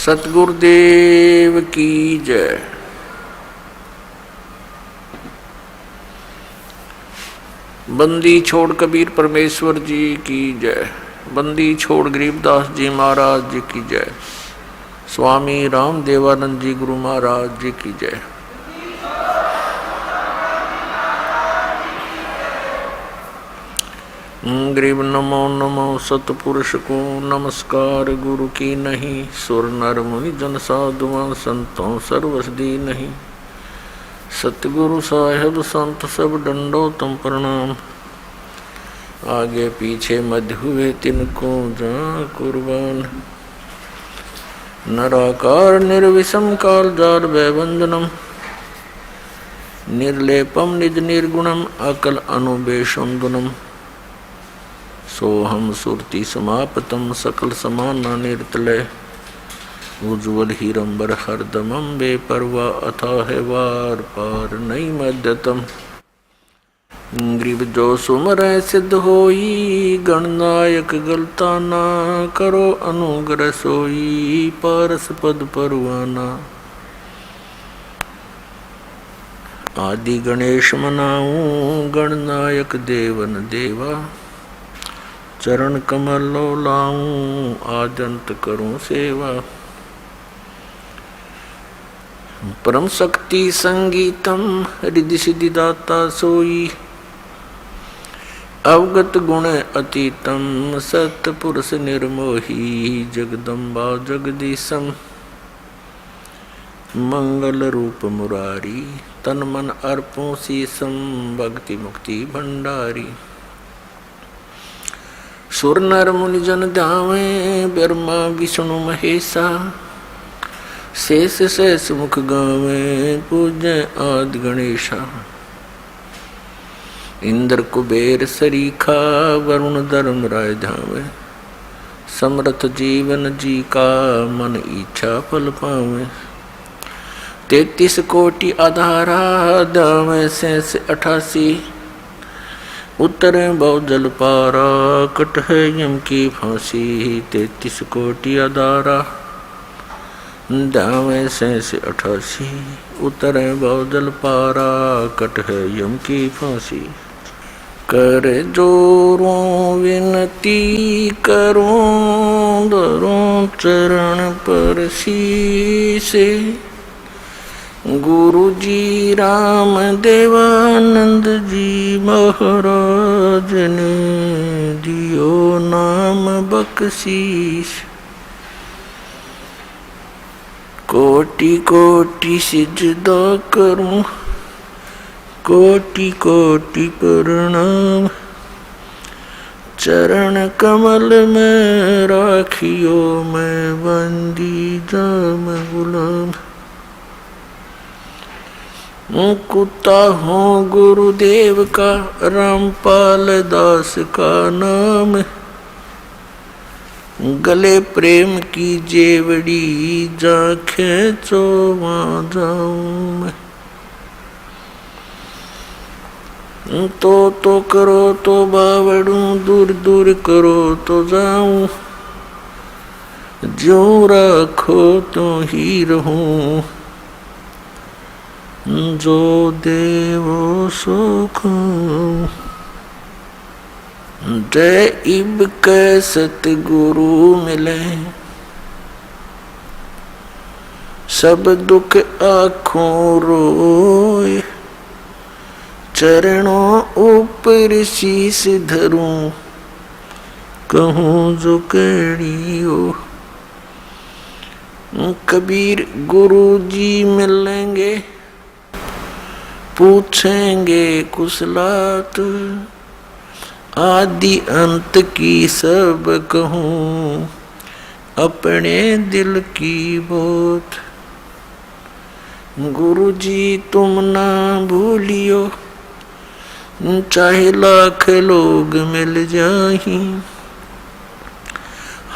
सतगुरुदेव की जय। बंदी छोड़ कबीर परमेश्वर जी की जय। बंदी छोड़ गरीबदास जी महाराज जी की जय। स्वामी राम देवानंद जी गुरु महाराज जी की जय। गरीब नमो नमो सतपुरुष को नमस्कार। गुरु की नहीं सुर नर मुनि जन साधुआं संतों सर्वसदी नहीं। सतगुरु साहेब संत सब डंडो तुम प्रणाम। आगे पीछे मध्य हुए तिनको जा कुर्बान। नराकार निर्विषम काल जार वैवंदनम। निर्लेपम निज निर्गुणम अकल अनुबेशुंदनम। सोहम सुरति समापतम सकल समाना निर्तलय। उज्ज्वल हीरंबर हरदमम बेपरवा अथाह वार पार नहीं मध्यतम। गरीब जो सुमर सिद्ध होई गणनायक गलता ना करो अनुग्रह सोई पारस पद परवाना। आदि गणेश मनाऊं गणनायक देवन देवा। चरण कमल लो लाऊं आजंत करूं सेवा। परम शक्ति संगीतम रिद्धि सिद्धि दाता सोई। अवगत गुण अतीतम सतपुरुष निर्मोही। जगदम्बा जगदीशम मंगल रूप मुरारी। तन मन अर्पों शीसम भक्ति मुक्ति भंडारी। सुर नर मुनि जन ध्यावे ब्रह्मा विष्णु महेशा। शेष शेष मुख गावे पूज्य आदि गणेशा। इंद्र कुबेर सरीखा वरुण धर्म राय धावे। समर्थ जीवन जी का मन इच्छा फल पावे। 33 कोटि आधारा दावे शेष 88। उतरे बहु जल पारा कट है यम की फांसी। 33 कोटि अदारा दावे शेष 88। उतरे बहु जल पारा कट है यम की फांसी। कर जोरों विनती करूं धरूं चरण पर शीसे। गुरु जी राम देवानंद जी महाराज ने दियो नाम बख्शीश। कोटि कोटि सिजदा करूं कोटि कोटि प्रणाम। चरण कमल में राखियो मैं बंदी जाम गुलाम। कुत्ता हूँ गुरुदेव का रामपाल दास का नाम। गले प्रेम की जेवड़ी जा खेचो वहाँ जाऊं मैं। तो करो तो बावड़ू दूर दूर करो तो जाऊं। जो रखो तो ही रहूं। जो देवो सुख जय इब के सतगुरु मिले। सब दुख आँखों रोए। चरणों ऊपर शीस धरूं कहूँ जो केड़ी हो। कबीर गुरु जी मिलेंगे पूछेंगे कुशलात। आदि अंत की सब कहूँ अपने दिल की बात। गुरु जी तुम ना भूलियो चाहे लाख लोग मिल जाही।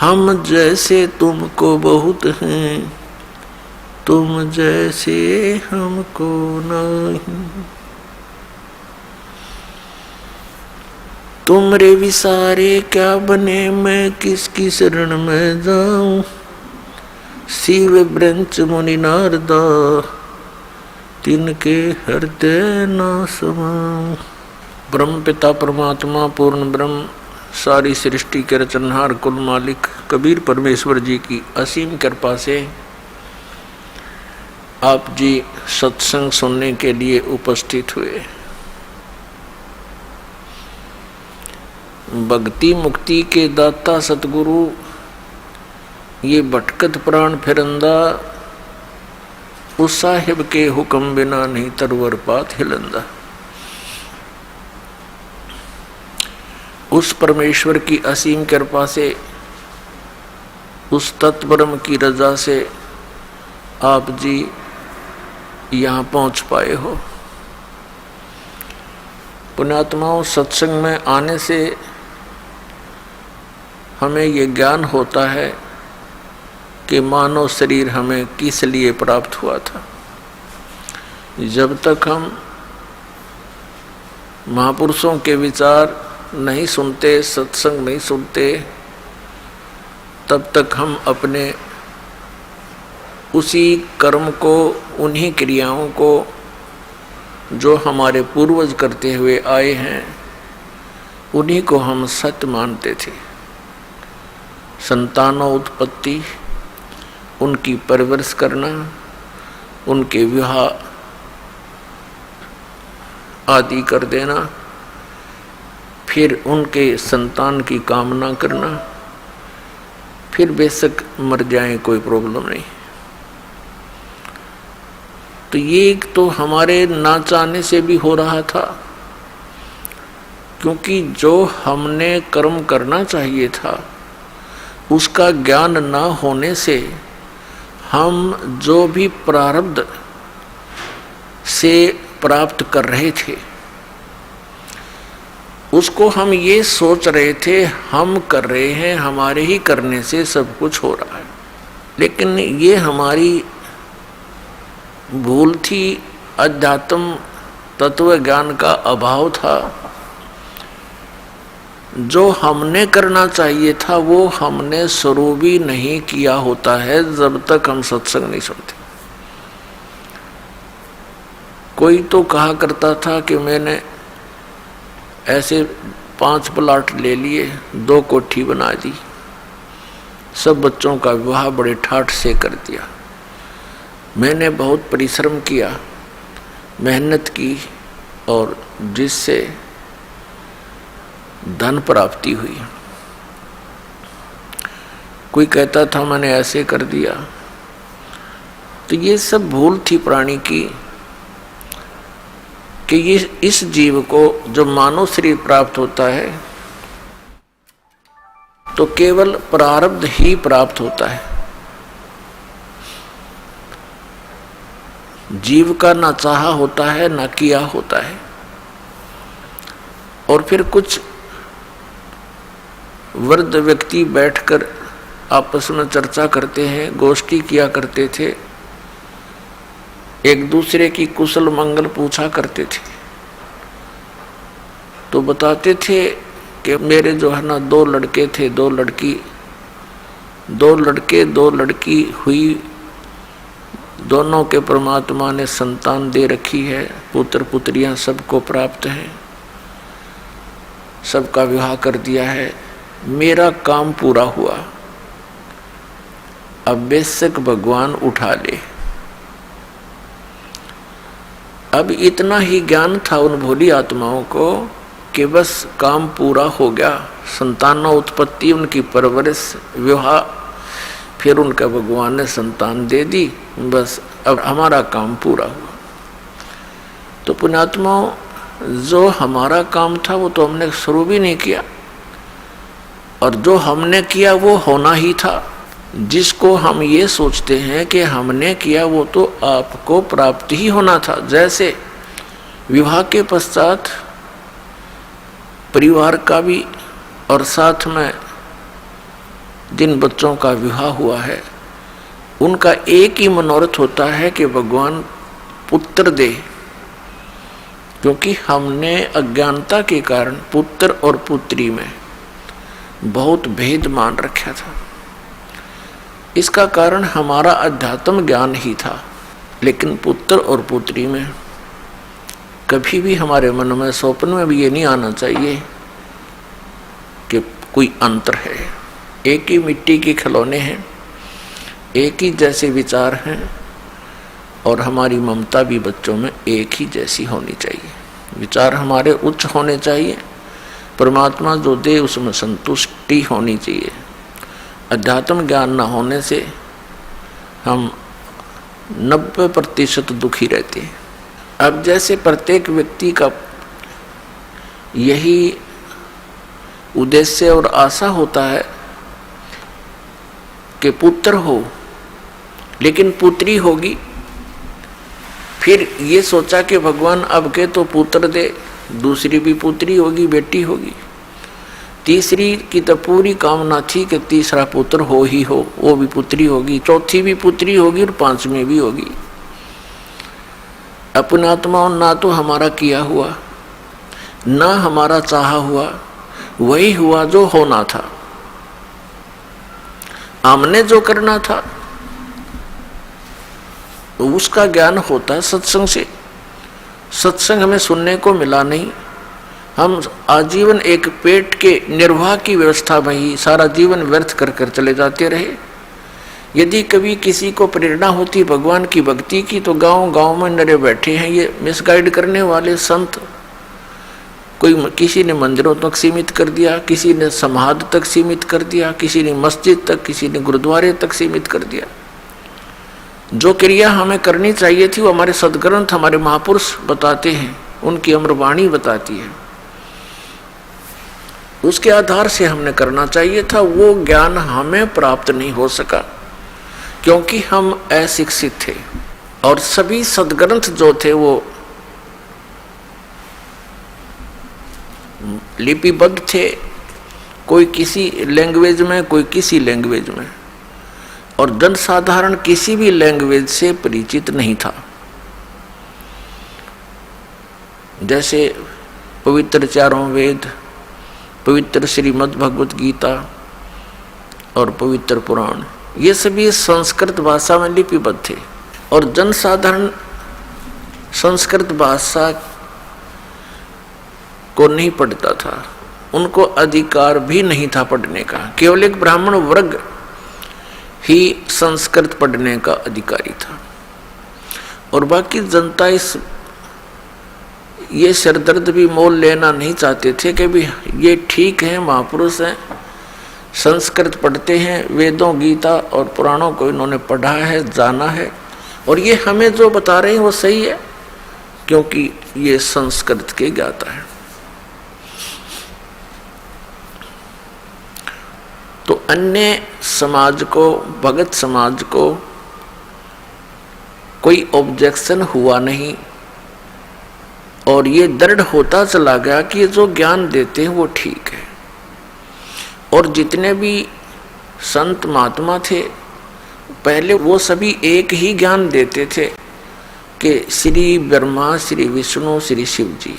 हम जैसे तुमको बहुत हैं तुम जैसे हमको नहीं। तुमरे विसारे क्या बने मैं किसकी शरण में जाऊं। शिव ब्रंच मुनि नारदा तिनके हृदय न समाऊं। ब्रह्म पिता परमात्मा पूर्ण ब्रह्म सारी सृष्टि के रचनहार कुल मालिक कबीर परमेश्वर जी की असीम कृपा से आप जी सत्संग सुनने के लिए उपस्थित हुए। भक्ति मुक्ति के दाता सतगुरु ये भटकत प्राण फिरंदा, उस साहिब के हुक्म बिना नहीं तरवर पात हिलंदा। उस परमेश्वर की असीम कृपा से, उस तत्ब्रह्म की रजा से आप जी यहाँ पहुँच पाए हो। पुण्यात्माओं, सत्संग में आने से हमें ये ज्ञान होता है कि मानव शरीर हमें किस लिए प्राप्त हुआ था। जब तक हम महापुरुषों के विचार नहीं सुनते, सत्संग नहीं सुनते, तब तक हम अपने उसी कर्म को, उन्हीं क्रियाओं को जो हमारे पूर्वज करते हुए आए हैं, उन्हीं को हम सत्य मानते थे। संतानों उत्पत्ति, उनकी परवरिश करना, उनके विवाह आदि कर देना, फिर उनके संतान की कामना करना, फिर बेशक मर जाए कोई प्रॉब्लम नहीं। तो ये तो हमारे ना चाहने से भी हो रहा था, क्योंकि जो हमने कर्म करना चाहिए था उसका ज्ञान ना होने से हम जो भी प्रारब्ध से प्राप्त कर रहे थे उसको हम ये सोच रहे थे हम कर रहे हैं, हमारे ही करने से सब कुछ हो रहा है। लेकिन ये हमारी भूल थी, अध्यात्म तत्व ज्ञान का अभाव था। जो हमने करना चाहिए था वो हमने शुरू भी नहीं किया होता है जब तक हम सत्संग नहीं सुनते। कोई तो कहा करता था कि मैंने ऐसे 5 प्लाट ले लिए, 2 कोठी बना दी, सब बच्चों का विवाह बड़े ठाठ से कर दिया। मैंने बहुत परिश्रम किया, मेहनत की, और जिससे धन प्राप्ति हुई। कोई कहता था मैंने ऐसे कर दिया। तो ये सब भूल थी प्राणी की कि ये इस जीव को जो मानव शरीर प्राप्त होता है तो केवल प्रारब्ध ही प्राप्त होता है। जीव का ना चाहा होता है ना किया होता है। और फिर कुछ वृद्ध व्यक्ति बैठकर आपस में चर्चा करते हैं, गोष्ठी किया करते थे, एक दूसरे की कुशल मंगल पूछा करते थे। तो बताते थे कि मेरे जो है ना 2 लड़के थे, 2 लड़की, 2 लड़के 2 लड़की हुई, दोनों के परमात्मा ने संतान दे रखी है, पुत्र पुत्रियां सबको प्राप्त हैं, सबका विवाह कर दिया है, मेरा काम पूरा हुआ, अब बेशक भगवान उठा ले। अब इतना ही ज्ञान था उन भोली आत्माओं को कि बस काम पूरा हो गया, संतानों उत्पत्ति, उनकी परवरिश, विवाह, फिर उनका भगवान ने संतान दे दी, बस अब हमारा काम पूरा हुआ। तो पुण्यात्माओं, जो हमारा काम था वो तो हमने शुरू भी नहीं किया, और जो हमने किया वो होना ही था। जिसको हम ये सोचते हैं कि हमने किया वो तो आपको प्राप्त ही होना था। जैसे विवाह के पश्चात परिवार का भी और साथ में जिन बच्चों का विवाह हुआ है उनका एक ही मनोरथ होता है कि भगवान पुत्र दे, क्योंकि हमने अज्ञानता के कारण पुत्र और पुत्री में बहुत भेद मान रखा था। इसका कारण हमारा अध्यात्म ज्ञान ही था। लेकिन पुत्र और पुत्री में कभी भी हमारे मन में स्वप्न में भी ये नहीं आना चाहिए कि कोई अंतर है। एक ही मिट्टी के खिलौने हैं, एक ही जैसे विचार हैं, और हमारी ममता भी बच्चों में एक ही जैसी होनी चाहिए। विचार हमारे उच्च होने चाहिए, परमात्मा जो दे उसमें संतुष्टि होनी चाहिए। अध्यात्म ज्ञान न होने से हम 90% दुखी रहते हैं। अब जैसे प्रत्येक व्यक्ति का यही उद्देश्य और आशा होता है कि पुत्र हो, लेकिन पुत्री होगी। फिर ये सोचा कि भगवान अब के तो पुत्र दे, दूसरी भी पुत्री होगी, बेटी होगी। तीसरी की तो पूरी कामना थी कि तीसरा पुत्र हो ही हो, वो भी पुत्री होगी, चौथी भी पुत्री होगी और पांचवी भी होगी। अपने आत्माओं ना तो हमारा किया हुआ, ना हमारा चाहा हुआ, वही हुआ जो होना था। हमने जो करना था उसका ज्ञान होता है सत्संग से। सत्संग हमें सुनने को मिला नहीं। हम आजीवन एक पेट के निर्वाह की व्यवस्था में ही सारा जीवन व्यर्थ कर कर चले जाते रहे। यदि कभी किसी को प्रेरणा होती भगवान की भक्ति की तो गांव गांव में नरे बैठे हैं ये मिसगाइड करने वाले संत। कोई किसी ने मंदिरों तक सीमित कर दिया, किसी ने समाध तक सीमित कर दिया, किसी ने मस्जिद तक, किसी ने गुरुद्वारे तक सीमित कर दिया। जो क्रिया हमें करनी चाहिए थी वो हमारे सद्ग्रंथ, हमारे महापुरुष बताते हैं, उनकी अमरवाणी बताती है। उसके आधार से हमने करना चाहिए था। वो ज्ञान हमें प्राप्त नहीं हो सका क्योंकि हम अशिक्षित थे। और सभी सद्ग्रंथ जो थे वो लिपिबद्ध थे, कोई किसी लैंग्वेज में, कोई किसी लैंग्वेज में, और जन साधारण किसी भी लैंग्वेज से परिचित नहीं था। जैसे पवित्र चारों वेद, पवित्र श्रीमद् भगवत गीता और पवित्र पुराण, ये सभी संस्कृत भाषा में लिपिबद्ध थे। और जन साधारण संस्कृत भाषा को नहीं पढ़ता था, उनको अधिकार भी नहीं था पढ़ने का। केवल एक ब्राह्मण वर्ग ही संस्कृत पढ़ने का अधिकारी था और बाकी जनता ये सिरदर्द भी मोल लेना नहीं चाहते थे कि भी ये ठीक है, महापुरुष हैं, संस्कृत पढ़ते हैं, वेदों गीता और पुराणों को इन्होंने पढ़ा है, जाना है, और ये हमें जो बता रहे हैं वो सही है क्योंकि ये संस्कृत के ज्ञाता है। तो अन्य समाज को, भगत समाज को कोई ऑब्जेक्शन हुआ नहीं और ये दृढ़ होता चला गया कि ये जो ज्ञान देते हैं वो ठीक है। और जितने भी संत महात्मा थे पहले वो सभी एक ही ज्ञान देते थे कि श्री ब्रह्मा, श्री विष्णु, श्री शिव जी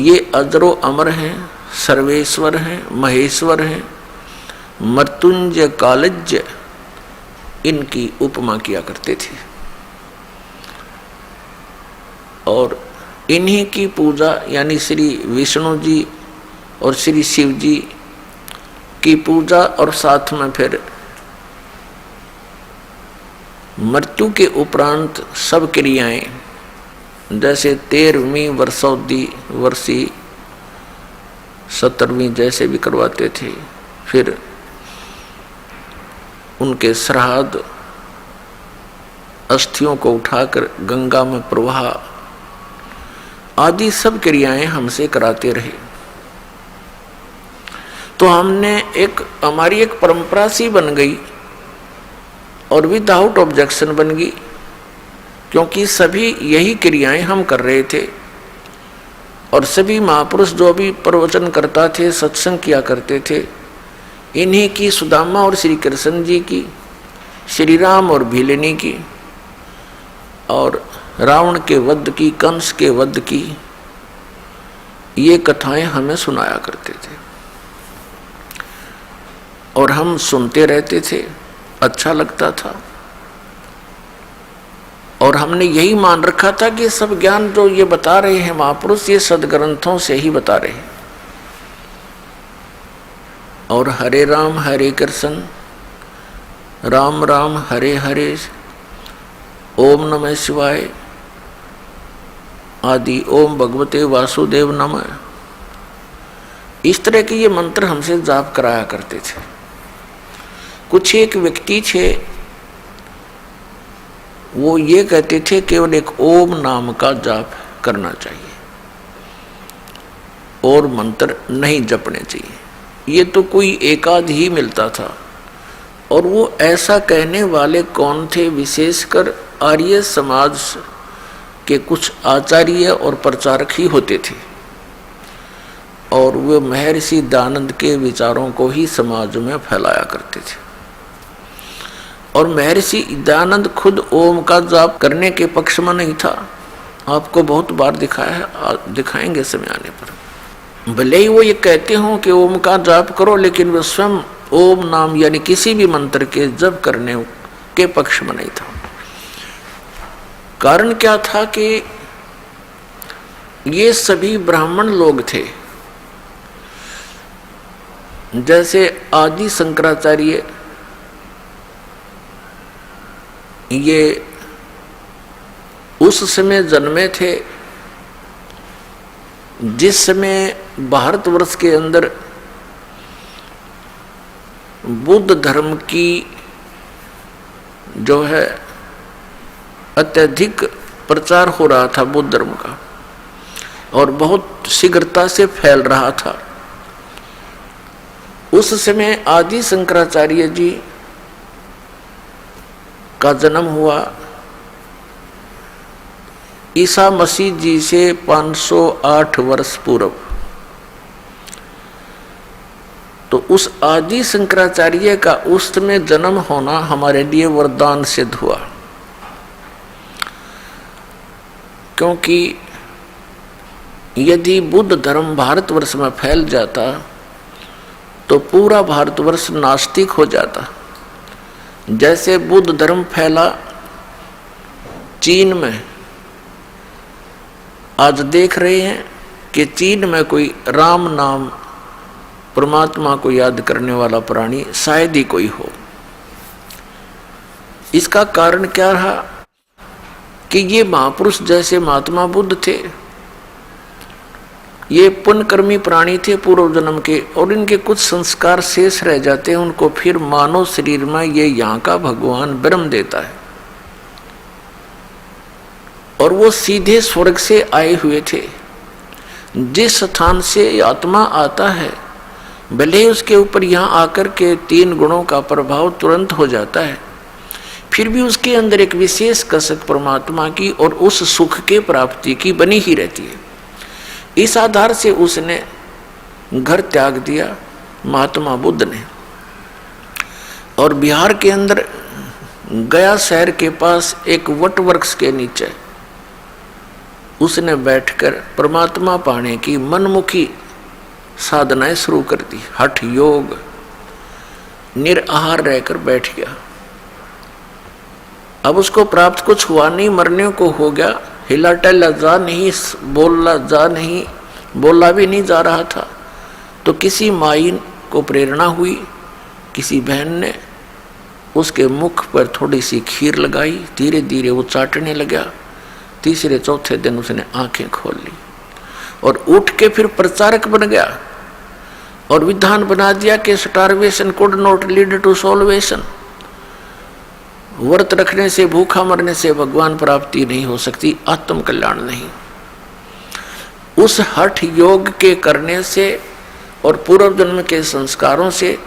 ये अजरो अमर हैं, सर्वेश्वर हैं, महेश्वर हैं, मृत्युंजय कालज्य, इनकी उपमा किया करते थे। और इन्हीं की पूजा यानी श्री विष्णु जी और श्री शिव जी की पूजा और साथ में फिर मृत्यु के उपरांत सब क्रियाएं, जैसे 13वीं वर्षोद्धी वर्षी 17वीं जैसे भी करवाते थे, फिर उनके श्राद्ध, अस्थियों को उठाकर गंगा में प्रवाह आदि सब क्रियाएं हमसे कराते रहे। तो हमारी एक परंपरा सी बन गई और विदाउट ऑब्जेक्शन बन गई क्योंकि सभी यही क्रियाएं हम कर रहे थे। और सभी महापुरुष जो भी प्रवचन करता थे, सत्संग किया करते थे, इन्हीं की, सुदामा और श्री कृष्ण जी की, श्री राम और भीलनी की, और रावण के वध की, कंस के वध की, ये कथाएं हमें सुनाया करते थे और हम सुनते रहते थे अच्छा लगता था। और हमने यही मान रखा था कि सब ज्ञान जो ये बता रहे हैं महापुरुष, ये सदग्रंथों से ही बता रहे हैं। और हरे कृष्ण राम राम हरे हरे, ओम नमः शिवाय आदि, ओम भगवते वासुदेव नमः, इस तरह के ये मंत्र हमसे जाप कराया करते थे। कुछ एक व्यक्ति थे, वो ये कहते थे केवल एक ओम नाम का जाप करना चाहिए और मंत्र नहीं जपने चाहिए। ये तो कोई एकाध ही मिलता था। और वो ऐसा कहने वाले कौन थे? विशेषकर आर्य समाज के कुछ आचार्य और प्रचारक ही होते थे। और वे महर्षि दयानंद के विचारों को ही समाज में फैलाया करते थे। और महर्षि दयानंद खुद ओम का जाप करने के पक्ष में नहीं था। आपको बहुत बार दिखाया है, दिखाएंगे समय आने पर। भले ही वो ये कहते हों कि ओम का जाप करो, लेकिन वे स्वयं ओम नाम यानी किसी भी मंत्र के जप करने के पक्ष में नहीं था। कारण क्या था कि ये सभी ब्राह्मण लोग थे। जैसे आदि शंकराचार्य, ये उस समय जन्मे थे जिस समय भारतवर्ष के अंदर बुद्ध धर्म की जो है अत्यधिक प्रचार हो रहा था बुद्ध धर्म का, और बहुत शीघ्रता से फैल रहा था। उस समय आदि शंकराचार्य जी का जन्म हुआ ईसा मसीह जी से 508 वर्ष पूर्व। तो उस आदि शंकराचार्य का उस समय जन्म होना हमारे लिए वरदान सिद्ध हुआ, क्योंकि यदि बुद्ध धर्म भारतवर्ष में फैल जाता तो पूरा भारतवर्ष नास्तिक हो जाता। जैसे बुद्ध धर्म फैला चीन में, आज देख रहे हैं कि चीन में कोई राम नाम परमात्मा को याद करने वाला प्राणी शायद ही कोई हो। इसका कारण क्या रहा कि ये महापुरुष जैसे महात्मा बुद्ध थे, ये पुण्यकर्मी प्राणी थे पूर्व जन्म के, और इनके कुछ संस्कार शेष रह जाते हैं। उनको फिर मानव शरीर में ये यहाँ का भगवान ब्रह्म देता है, और वो सीधे स्वर्ग से आए हुए थे। जिस स्थान से आत्मा आता है, भले ही उसके ऊपर यहाँ आकर के 3 गुणों का प्रभाव तुरंत हो जाता है, फिर भी उसके अंदर एक विशेष कसक परमात्मा की और उस सुख के प्राप्ति की बनी ही रहती है। इस आधार से उसने घर त्याग दिया महात्मा बुद्ध ने, और बिहार के अंदर गया शहर के पास एक वट वृक्ष के नीचे उसने बैठकर परमात्मा पाने की मनमुखी साधनाएं शुरू कर दी। हठ योग, निराहार रहकर बैठ गया। अब उसको प्राप्त कुछ हुआ नहीं, मरने को हो गया। हिला टहला जा नहीं, बोला भी नहीं जा रहा था। तो किसी माई को प्रेरणा हुई, किसी बहन ने उसके मुख पर थोड़ी सी खीर लगाई, धीरे धीरे वो चाटने लगा। तीसरे चौथे दिन उसने आंखें खोल ली और उठ के फिर प्रचारक बन गया और विधान बना दिया कि starvation could not lead to salvation. व्रत रखने से, भूखा मरने से भगवान प्राप्ति नहीं हो सकती, आत्म कल्याण नहीं। उस हठ योग के करने से और पूर्व जन्म के संस्कारों से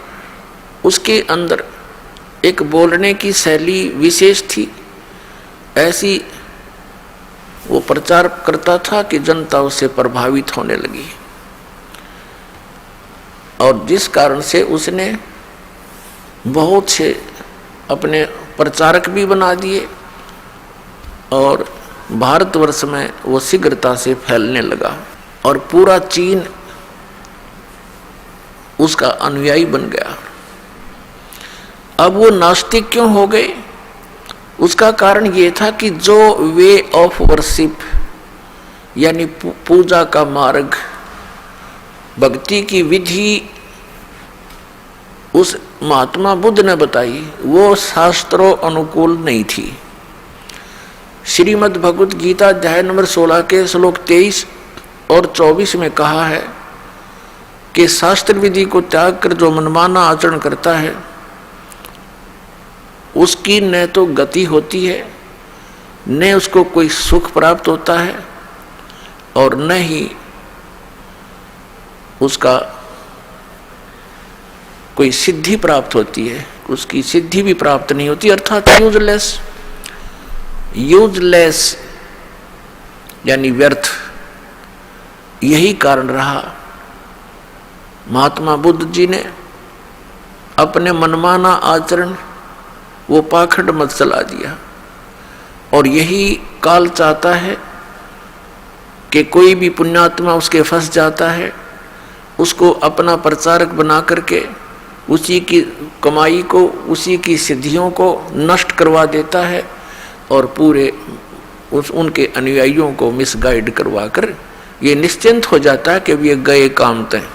उसके अंदर एक बोलने की शैली विशेष थी। ऐसी वो प्रचार करता था कि जनता उससे प्रभावित होने लगी, और जिस कारण से उसने बहुत से अपने प्रचारक भी बना दिए, और भारतवर्ष में वो शीघ्रता से फैलने लगा और पूरा चीन उसका अनुयायी बन गया। अब वो नास्तिक क्यों हो गए? उसका कारण ये था कि जो वे ऑफ वर्शिप यानी पूजा का मार्ग, भक्ति की विधि उस महात्मा बुद्ध ने बताई, वो शास्त्रों अनुकूल नहीं थी। श्रीमद् भगवत गीता अध्याय नंबर 16 के श्लोक 23 और 24 में कहा है कि शास्त्र विधि को त्याग कर जो मनमाना आचरण करता है उसकी न तो गति होती है, न उसको कोई सुख प्राप्त होता है, और न ही उसका कोई सिद्धि प्राप्त होती है, उसकी सिद्धि भी प्राप्त नहीं होती, अर्थात यूजलेस। यूजलेस यानी व्यर्थ। यही कारण रहा महात्मा बुद्ध जी ने अपने मनमाना आचरण, वो पाखंड मत चला दिया। और यही काल चाहता है कि कोई भी पुण्यात्मा उसके फंस जाता है, उसको अपना प्रचारक बना करके उसी की कमाई को, उसी की सिद्धियों को नष्ट करवा देता है और पूरे उनके अनुयायियों को मिसगाइड करवा कर ये निश्चिंत हो जाता है कि ये गए काम तय।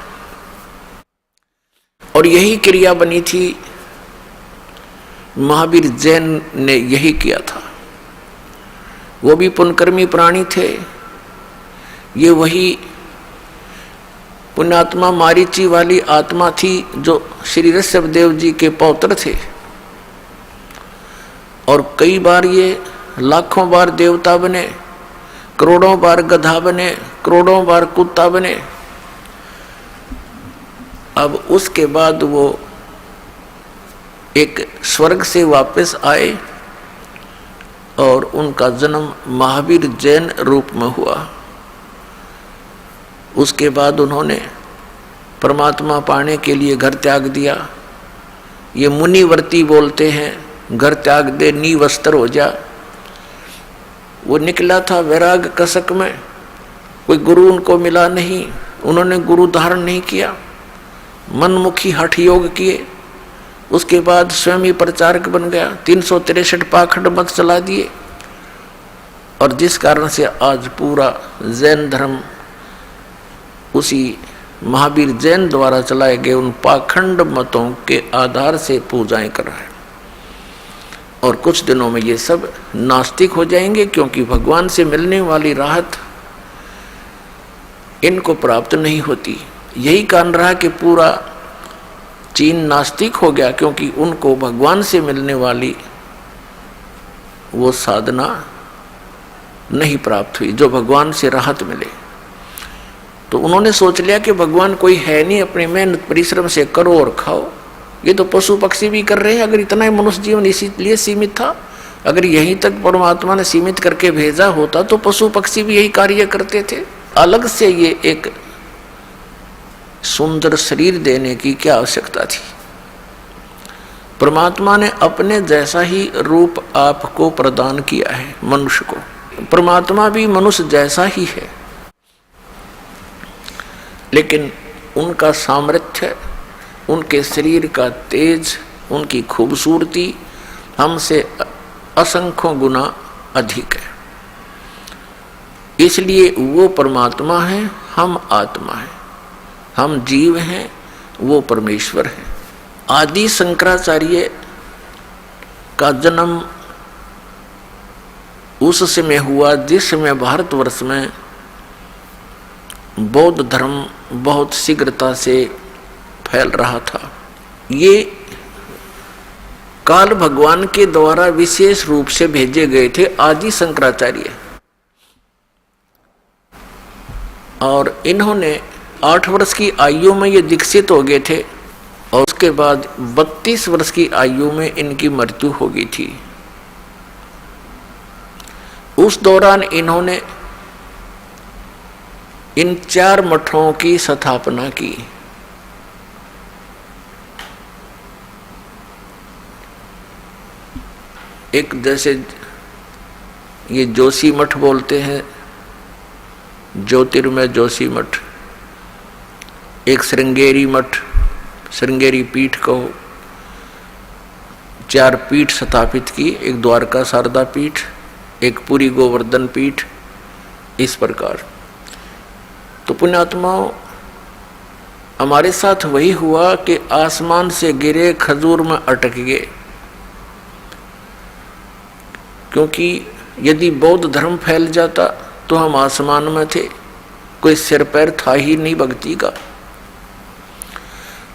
और यही क्रिया बनी थी, महावीर जैन ने यही किया था। वो भी पुण्यकर्मी प्राणी थे। ये वही पुण्यात्मा मारीची वाली आत्मा थी जो श्री ऋषभदेव जी के पौत्र थे, और कई बार ये लाखों बार देवता बने, करोड़ों बार गधा बने, करोड़ों बार कुत्ता बने। अब उसके बाद वो एक स्वर्ग से वापस आए और उनका जन्म महावीर जैन रूप में हुआ। उसके बाद उन्होंने परमात्मा पाने के लिए घर त्याग दिया। ये मुनिवर्ती बोलते हैं, घर त्याग दे नी वस्त्र हो जा। वो निकला था वैराग कसक में, कोई गुरु उनको मिला नहीं, उन्होंने गुरु धारण नहीं किया, मनमुखी हठ योग किए। उसके बाद स्वयं ही प्रचारक बन गया, 363 पाखंड मत चला दिए, और जिस कारण से आज पूरा जैन धर्म उसी महावीर जैन द्वारा चलाए गए उन पाखंड मतों के आधार से पूजाएं कर रहा है। और कुछ दिनों में ये सब नास्तिक हो जाएंगे, क्योंकि भगवान से मिलने वाली राहत इनको प्राप्त नहीं होती। यही कारण रहा कि पूरा चीन नास्तिक हो गया, क्योंकि उनको भगवान से मिलने वाली वो साधना नहीं प्राप्त हुई जो भगवान से राहत मिले। तो उन्होंने सोच लिया कि भगवान कोई है नहीं, अपनी मेहनत परिश्रम से करो और खाओ। ये तो पशु पक्षी भी कर रहे हैं। अगर इतना ही मनुष्य जीवन इसीलिए सीमित था, अगर यहीं तक परमात्मा ने सीमित करके भेजा होता तो पशु पक्षी भी यही कार्य करते थे। अलग से ये एक सुंदर शरीर देने की क्या आवश्यकता थी? परमात्मा ने अपने जैसा ही रूप आपको प्रदान किया है मनुष्य को। परमात्मा भी मनुष्य जैसा ही है, लेकिन उनका सामर्थ्य, उनके शरीर का तेज, उनकी खूबसूरती हमसे असंख्यों गुना अधिक है। इसलिए वो परमात्मा है, हम आत्मा हैं, हम जीव हैं, वो परमेश्वर है। आदि शंकराचार्य का जन्म उस समय हुआ जिस समय भारतवर्ष में बौद्ध धर्म बहुत शीघ्रता से फैल रहा था। ये काल भगवान के द्वारा विशेष रूप से भेजे गए थे आदि शंकराचार्य, और इन्होंने 8 वर्ष की आयु में ये दीक्षित हो गए थे, और उसके बाद 32 वर्ष की आयु में इनकी मृत्यु हो गई थी। उस दौरान इन्होंने इन 4 मठों की स्थापना की। एक जैसे ये जोशी मठ बोलते हैं, ज्योतिर्मय जोशी मठ, एक श्रृंगेरी मठ, श्रृंगेरी पीठ कहो, 4 पीठ स्थापित की, एक द्वारका शारदा पीठ, एक पुरी गोवर्धन पीठ, इस प्रकार। तो पुण्यात्माओं, हमारे साथ वही हुआ कि आसमान से गिरे, खजूर में अटक गए। क्योंकि यदि बौद्ध धर्म फैल जाता तो हम आसमान में थे, कोई सिर पैर था ही नहीं भक्ति का।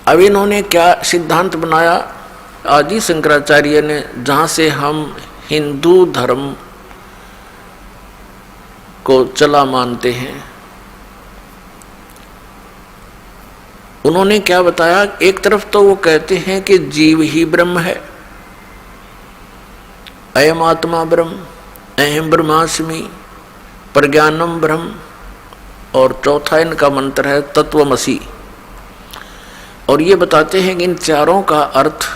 अब इन्होंने क्या सिद्धांत बनाया, आदि शंकराचार्य ने, जहाँ से हम हिंदू धर्म को चला मानते हैं, उन्होंने क्या बताया। एक तरफ तो वो कहते हैं कि जीव ही ब्रह्म है, अयम आत्मा ब्रह्म, अहम ब्रह्मास्मि, प्रज्ञानम ब्रह्म, और चौथा इनका मंत्र है तत्वमसि। और ये बताते हैं कि इन चारों का अर्थ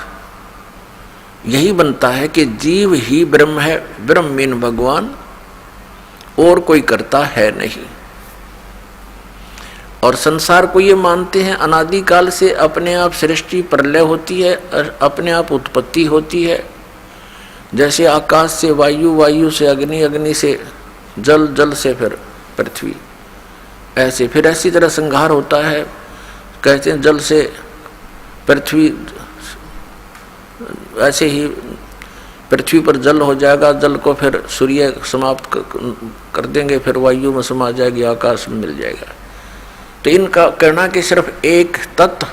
यही बनता है कि जीव ही ब्रह्म है, ब्रह्म मीन भगवान, और कोई करता है नहीं। और संसार को ये मानते हैं अनादिकाल से अपने आप सृष्टि प्रलय होती है, अपने आप उत्पत्ति होती है। जैसे आकाश से वायु, वायु से अग्नि, अग्नि से जल, जल से फिर पृथ्वी, ऐसे फिर ऐसी तरह संहार होता है। कहते हैं जल से पृथ्वी, ऐसे ही पृथ्वी पर जल हो जाएगा, जल को फिर सूर्य समाप्त कर देंगे, फिर वायु में समा जाएगी, आकाश में मिल जाएगा। तो इनका कहना कि सिर्फ एक तत्व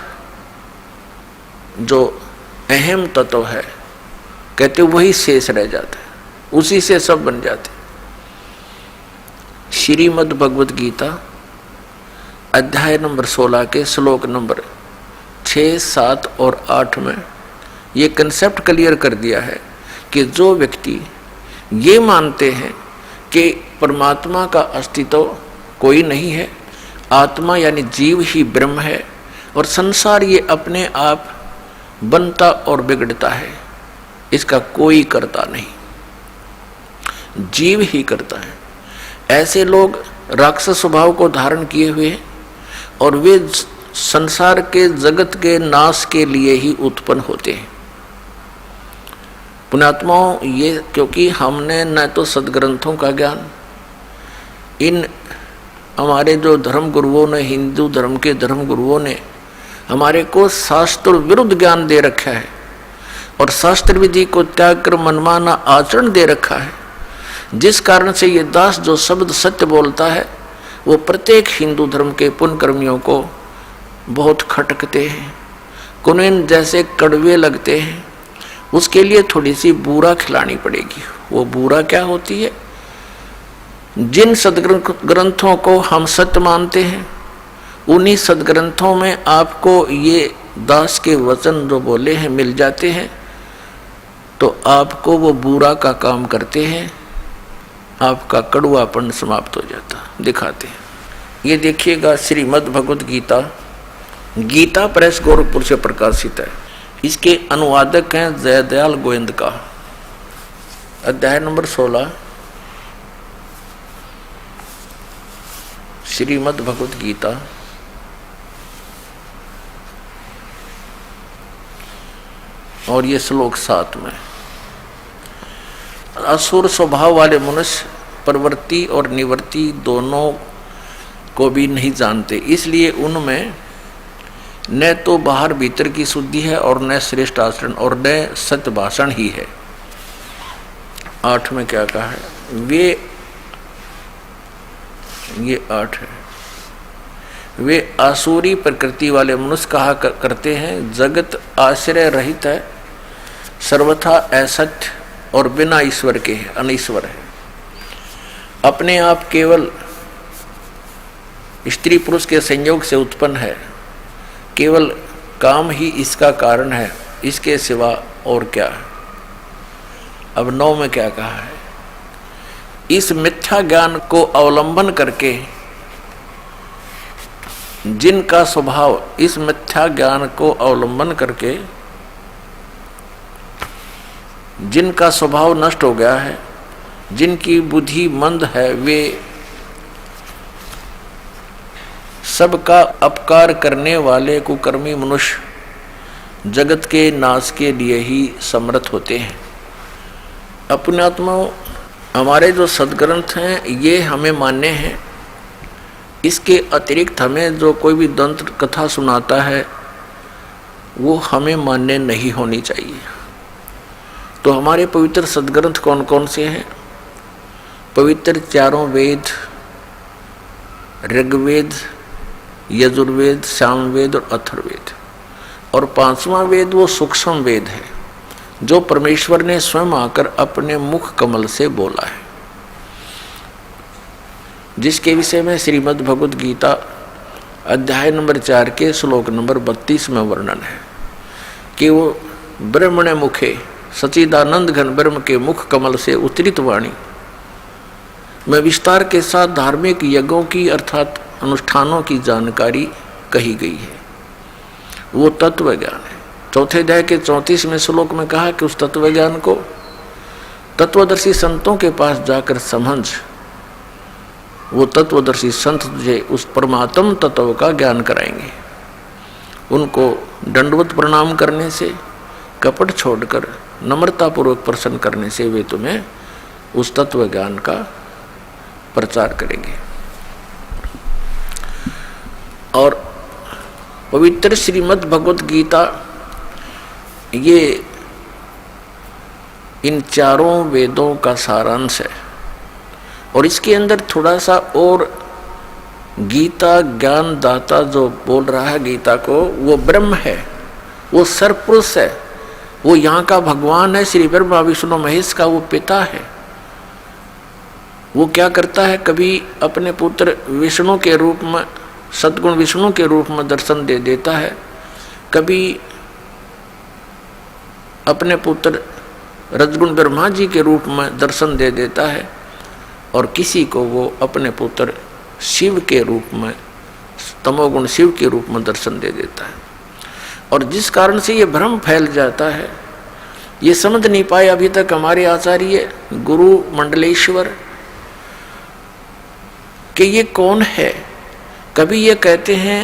जो अहम तत्व है, कहते वही शेष रह जाता है, उसी से सब बन जाते। श्रीमद् भगवत गीता अध्याय नंबर 16 के श्लोक नंबर 6, 7 और 8 में ये कंसेप्ट क्लियर कर दिया है कि जो व्यक्ति ये मानते हैं कि परमात्मा का अस्तित्व कोई नहीं है, आत्मा यानी जीव ही ब्रह्म है, और संसार ये अपने आप बनता और बिगड़ता है, इसका कोई करता नहीं, जीव ही करता है। ऐसे लोग राक्षस स्वभाव को धारण किए हुए हैं और वे संसार के जगत के नाश के लिए ही उत्पन्न होते हैं। पुण्यात्माओं, ये क्योंकि हमने न तो सदग्रंथों का ज्ञान, इन हमारे जो धर्म गुरुओं ने, हिंदू धर्म के धर्म गुरुओं ने हमारे को शास्त्र विरुद्ध ज्ञान दे रखा है और शास्त्र विधि को त्याग कर मनमाना आचरण दे रखा है, जिस कारण से ये दास जो शब्द सत्य बोलता है वो प्रत्येक हिंदू धर्म के पुण्यकर्मियों को बहुत खटकते हैं, कुनैन जैसे कड़वे लगते हैं। उसके लिए थोड़ी सी बूरा खिलानी पड़ेगी। वो बूरा क्या होती है? जिन सदग्रंथों को हम सत्य मानते हैं, उन्हीं सदग्रंथों में आपको ये दास के वचन जो बोले हैं मिल जाते हैं, तो आपको वो बुरा का काम करते हैं, आपका कड़वापन समाप्त हो जाता। दिखाते हैं, ये देखिएगा श्रीमद् भगवत गीता, गीता प्रेस गोरखपुर से प्रकाशित है। इसके अनुवादक हैं जयदयाल गोविंद का। अध्याय नंबर 16 श्रीमद् भगवत गीता और ये श्लोक 7 में। असुर स्वभाव वाले मनुष्य प्रवृत्ति और निवृत्ति दोनों को भी नहीं जानते, इसलिए उनमें न तो बाहर भीतर की शुद्धि है और न श्रेष्ठ आचरण और न सत्य भाषण ही है। 8 में क्या कहा है? ये 8 है। वे आसुरी प्रकृति वाले मनुष्य कहा करते हैं, जगत आश्रय रहित है, सर्वथा असत्य और बिना ईश्वर के है, अनीश्वर है। अपने आप केवल स्त्री पुरुष के संयोग से उत्पन्न है, केवल काम ही इसका कारण है, इसके सिवा और क्या है। अब 9 में क्या कहा है? इस मिथ्या ज्ञान को अवलंबन करके जिनका स्वभाव, इस मिथ्या ज्ञान को अवलंबन करके जिनका स्वभाव नष्ट हो गया है, जिनकी बुद्धि मंद है, वे सबका अपकार करने वाले कुकर्मी मनुष्य जगत के नाश के लिए ही समर्थ होते हैं। अपने आत्माओं, हमारे जो सदग्रंथ हैं ये हमें मान्य हैं। इसके अतिरिक्त हमें जो कोई भी दंत कथा सुनाता है वो हमें मान्य नहीं होनी चाहिए। तो हमारे पवित्र सदग्रंथ कौन कौन से हैं? पवित्र चारों वेद, ऋग्वेद, यजुर्वेद, सामवेद और अथर्ववेद। और पांचवा वेद वो सूक्ष्म वेद है जो परमेश्वर ने स्वयं आकर अपने मुख कमल से बोला है, जिसके विषय में श्रीमद् भगवद गीता अध्याय नंबर 4 के श्लोक नंबर 32 में वर्णन है कि वो ब्रह्मणे मुखे सच्चिदानंद घन ब्रह्म के मुख कमल से उतरित वाणी में विस्तार के साथ धार्मिक यज्ञों की अर्थात अनुष्ठानों की जानकारी कही गई है। वो तत्व ज्ञान है। चौथे अध्याय के 34वें श्लोक में कहा कि उस तत्व ज्ञान को तत्वदर्शी संतों के पास जाकर समझ। वो तत्वदर्शी संत तुझे उस परमात्म तत्व का ज्ञान कराएंगे। उनको दंडवत प्रणाम करने से, कपट छोड़कर नम्रतापूर्वक प्रसन्न करने से वे तुम्हें उस तत्व ज्ञान का प्रचार करेंगे। और पवित्र श्रीमद् भगवद गीता ये इन चारों वेदों का सारांश है। और इसके अंदर थोड़ा सा और गीता ज्ञान दाता जो बोल रहा है गीता को, वो ब्रह्म है, वो सर्वपुरुष है, वो यहाँ का भगवान है, श्री ब्रह्मा विष्णु महेश का वो पिता है। वो क्या करता है, कभी अपने पुत्र विष्णु के रूप में, सद्गुण विष्णु के रूप में दर्शन दे देता है, कभी अपने पुत्र रजगुण ब्रह्मा जी के रूप में दर्शन दे देता है, और किसी को वो अपने पुत्र शिव के रूप में, तमोगुण शिव के रूप में दर्शन दे देता है। और जिस कारण से ये भ्रम फैल जाता है, ये समझ नहीं पाए अभी तक हमारे आचार्य गुरु मंडलेश्वर कि ये कौन है। कभी ये कहते हैं,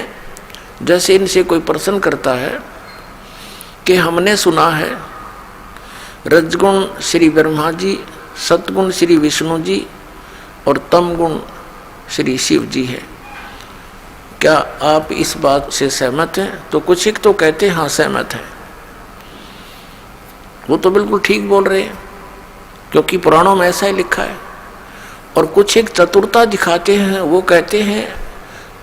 जैसे इनसे कोई प्रश्न करता है कि हमने सुना है रजगुण श्री ब्रह्मा जी, सतगुण श्री विष्णु जी और तमगुण श्री शिव जी है, क्या आप इस बात से सहमत हैं? तो कुछ एक तो कहते हैं हाँ सहमत हैं, वो तो बिल्कुल ठीक बोल रहे हैं क्योंकि पुराणों में ऐसा ही लिखा है। और कुछ एक चतुरता दिखाते हैं, वो कहते हैं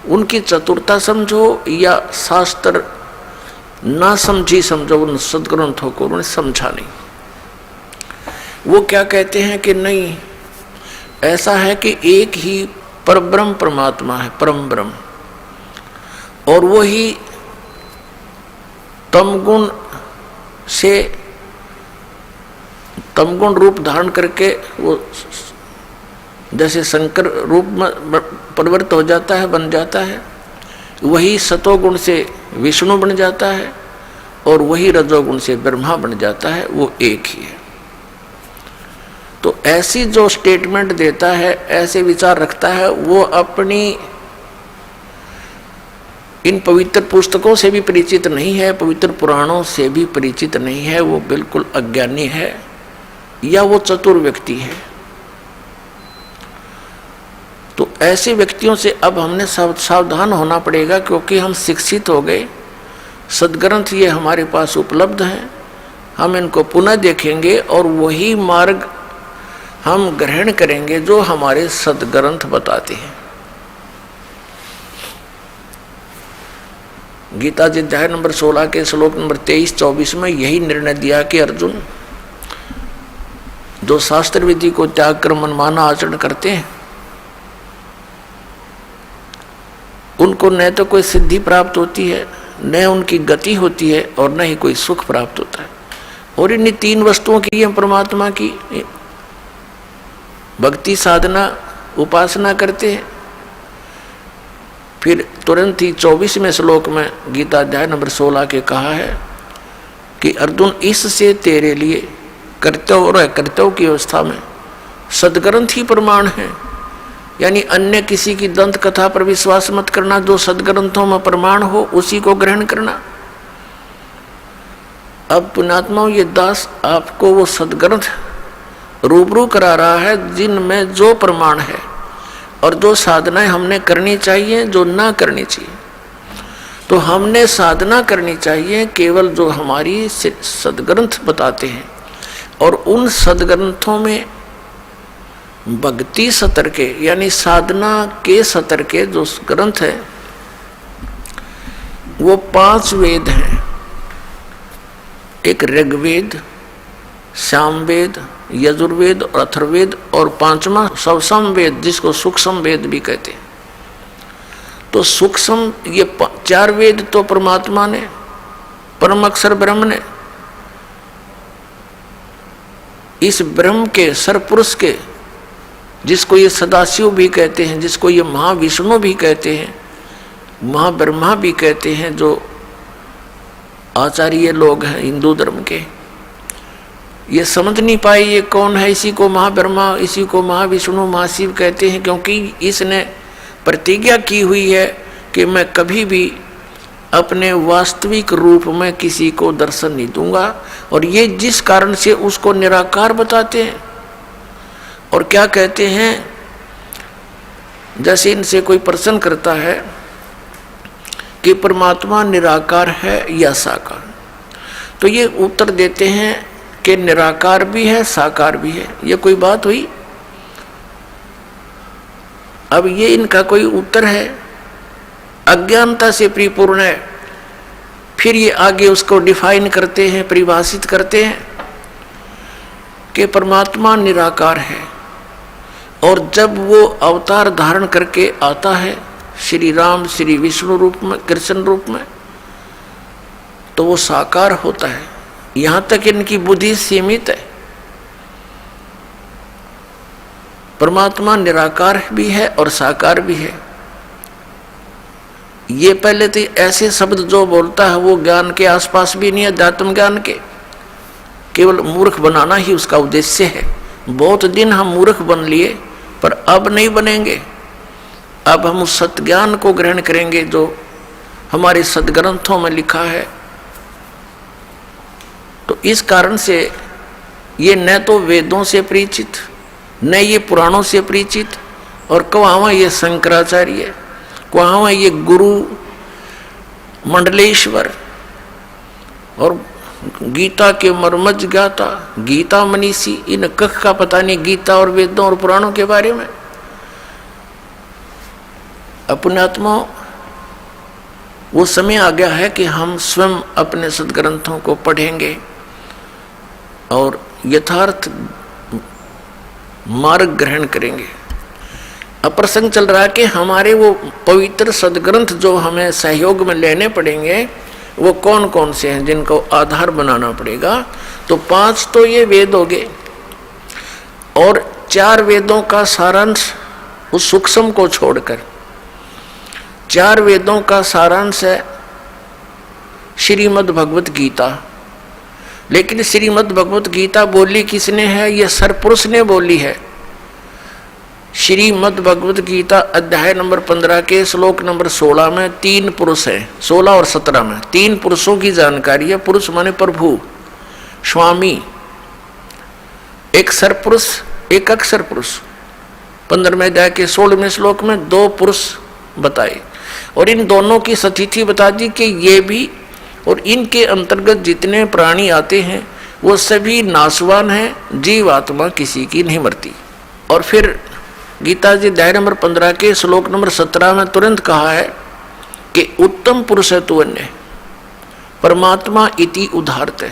उनकी चतुरता समझो या शास्त्र ना समझी समझो, उन सदग्रंथों को उन्होंने समझा नहीं। वो क्या कहते हैं कि नहीं, ऐसा है कि एक ही परब्रह्म परमात्मा है, परम ब्रह्म, और वो ही तमगुण से तमगुण रूप धारण करके वो जैसे शंकर रूप में परिवर्तित हो जाता है, बन जाता है, वही सतोगुण से विष्णु बन जाता है और वही रजोगुण से ब्रह्मा बन जाता है, वो एक ही है। तो ऐसी जो स्टेटमेंट देता है, ऐसे विचार रखता है, वो अपनी इन पवित्र पुस्तकों से भी परिचित नहीं है, पवित्र पुराणों से भी परिचित नहीं है, वो बिल्कुल अज्ञानी है या वो चतुर व्यक्ति है। तो ऐसे व्यक्तियों से अब हमने सावधान होना पड़ेगा, क्योंकि हम शिक्षित हो गए, सदग्रंथ ये हमारे पास उपलब्ध हैं, हम इनको पुनः देखेंगे और वही मार्ग हम ग्रहण करेंगे जो हमारे सदग्रंथ बताते हैं। गीता जी अध्याय नंबर 16 के श्लोक नंबर 23-24 में यही निर्णय दिया कि अर्जुन, जो शास्त्र विधि को त्याग कर मनमाना आचरण करते हैं उनको न तो कोई सिद्धि प्राप्त होती है, न उनकी गति होती है और न ही कोई सुख प्राप्त होता है। और इन 3 वस्तुओं की हम परमात्मा की भक्ति साधना उपासना करते हैं। फिर तुरंत ही 24वें श्लोक में गीता अध्याय नंबर 16 के कहा है कि अर्जुन, इससे तेरे लिए कर्तव्य और अकर्तव्य की अवस्था में सदग्रंथ ही प्रमाण है। यानी अन्य किसी की दंत कथा पर विश्वास मत करना, जो सदग्रंथों में प्रमाण हो उसी को ग्रहण करना। अब पुण्यात्माओं, ये दास आपको वो सदग्रंथ रूबरू करा रहा है जिनमें जो प्रमाण है और जो साधनाएं हमने करनी चाहिए, जो ना करनी चाहिए। तो हमने साधना करनी चाहिए केवल जो हमारी सदग्रंथ बताते हैं, और उन सदग्रंथों में भक्ति सतर के यानी साधना के सतर के जो ग्रंथ है वो 5 वेद हैं। एक ऋग्वेद, सामवेद, यजुर्वेद और अथर्ववेद, और 5वां सवसम वेद जिसको सूक्ष्म वेद भी कहते हैं। तो सूक्ष्म ये 4 वेद तो परमात्मा ने, परम अक्षर ब्रह्म ने, इस ब्रह्म के सरपुरुष के, जिसको ये सदाशिव भी कहते हैं, जिसको ये महाविष्णु भी कहते हैं, महाब्रह्मा भी कहते हैं, जो आचार्य लोग हैं हिंदू धर्म के, ये समझ नहीं पाए ये कौन है। इसी को महाब्रह्मा, इसी को महाविष्णु, महाशिव कहते हैं, क्योंकि इसने प्रतिज्ञा की हुई है कि मैं कभी भी अपने वास्तविक रूप में किसी को दर्शन नहीं दूंगा। और ये जिस कारण से उसको निराकार बताते हैं। और क्या कहते हैं, जैसे इनसे कोई प्रश्न करता है कि परमात्मा निराकार है या साकार, तो ये उत्तर देते हैं कि निराकार भी है, साकार भी है। ये कोई बात हुई? अब ये इनका कोई उत्तर है, अज्ञानता से परिपूर्ण है। फिर ये आगे उसको डिफाइन करते हैं, परिभाषित करते हैं कि परमात्मा निराकार है, और जब वो अवतार धारण करके आता है श्री राम, श्री विष्णु रूप में, कृष्ण रूप में, तो वो साकार होता है। यहां तक इनकी बुद्धि सीमित है। परमात्मा निराकार भी है और साकार भी है। ये पहले तो ऐसे शब्द जो बोलता है वो ज्ञान के आसपास भी नहीं है, अध्यात्म ज्ञान के, केवल मूर्ख बनाना ही उसका उद्देश्य है। बहुत दिन हम मूर्ख बन लिए, पर अब नहीं बनेंगे। अब हम उस सत्य ज्ञान को ग्रहण करेंगे जो हमारे सदग्रंथों में लिखा है। तो इस कारण से ये न तो वेदों से परिचित, न ये पुराणों से परिचित, और कहाँ ये शंकराचार्य, कहाँ ये गुरु मंडलेश्वर और गीता के मर्मज्ञ ज्ञाता, गीता मनीषी, इन कख का पता नहीं गीता और वेदों और पुराणों के बारे में। अपने आत्मा वो समय आ गया है कि हम स्वयं अपने सदग्रंथों को पढ़ेंगे और यथार्थ मार्ग ग्रहण करेंगे। अब प्रसंग चल रहा है कि हमारे वो पवित्र सदग्रंथ जो हमें सहयोग में लेने पड़ेंगे वो कौन कौन से हैं, जिनको आधार बनाना पड़ेगा। तो 5 तो ये वेद हो गए, और 4 वेदों का सारांश उस सूक्ष्म को छोड़कर 4 वेदों का सारांश है श्रीमद् भगवत गीता। लेकिन श्रीमद् भगवत गीता बोली किसने है? ये सरपुरुष ने बोली है। श्रीमद् भगवत गीता अध्याय नंबर 15 के श्लोक नंबर 16 में 3 पुरुष हैं, 16 और 17 में 3 पुरुषों की जानकारी है। पुरुष माने प्रभु, स्वामी, एक सरपुरुष, एक अक्षर पुरुष। 15वें अध्याय के 16वें श्लोक में 2 पुरुष बताए, और इन दोनों की स्थिति बता दी कि ये भी और इनके अंतर्गत जितने प्राणी आते हैं वो सभी नाशवान हैं, जीव आत्मा किसी की नहीं मरती। और फिर गीता जी अध्याय नंबर 15 के श्लोक नंबर 17 में तुरंत कहा है कि उत्तम पुरुष है तू अन्य, परमात्मा इति उदाहरत है।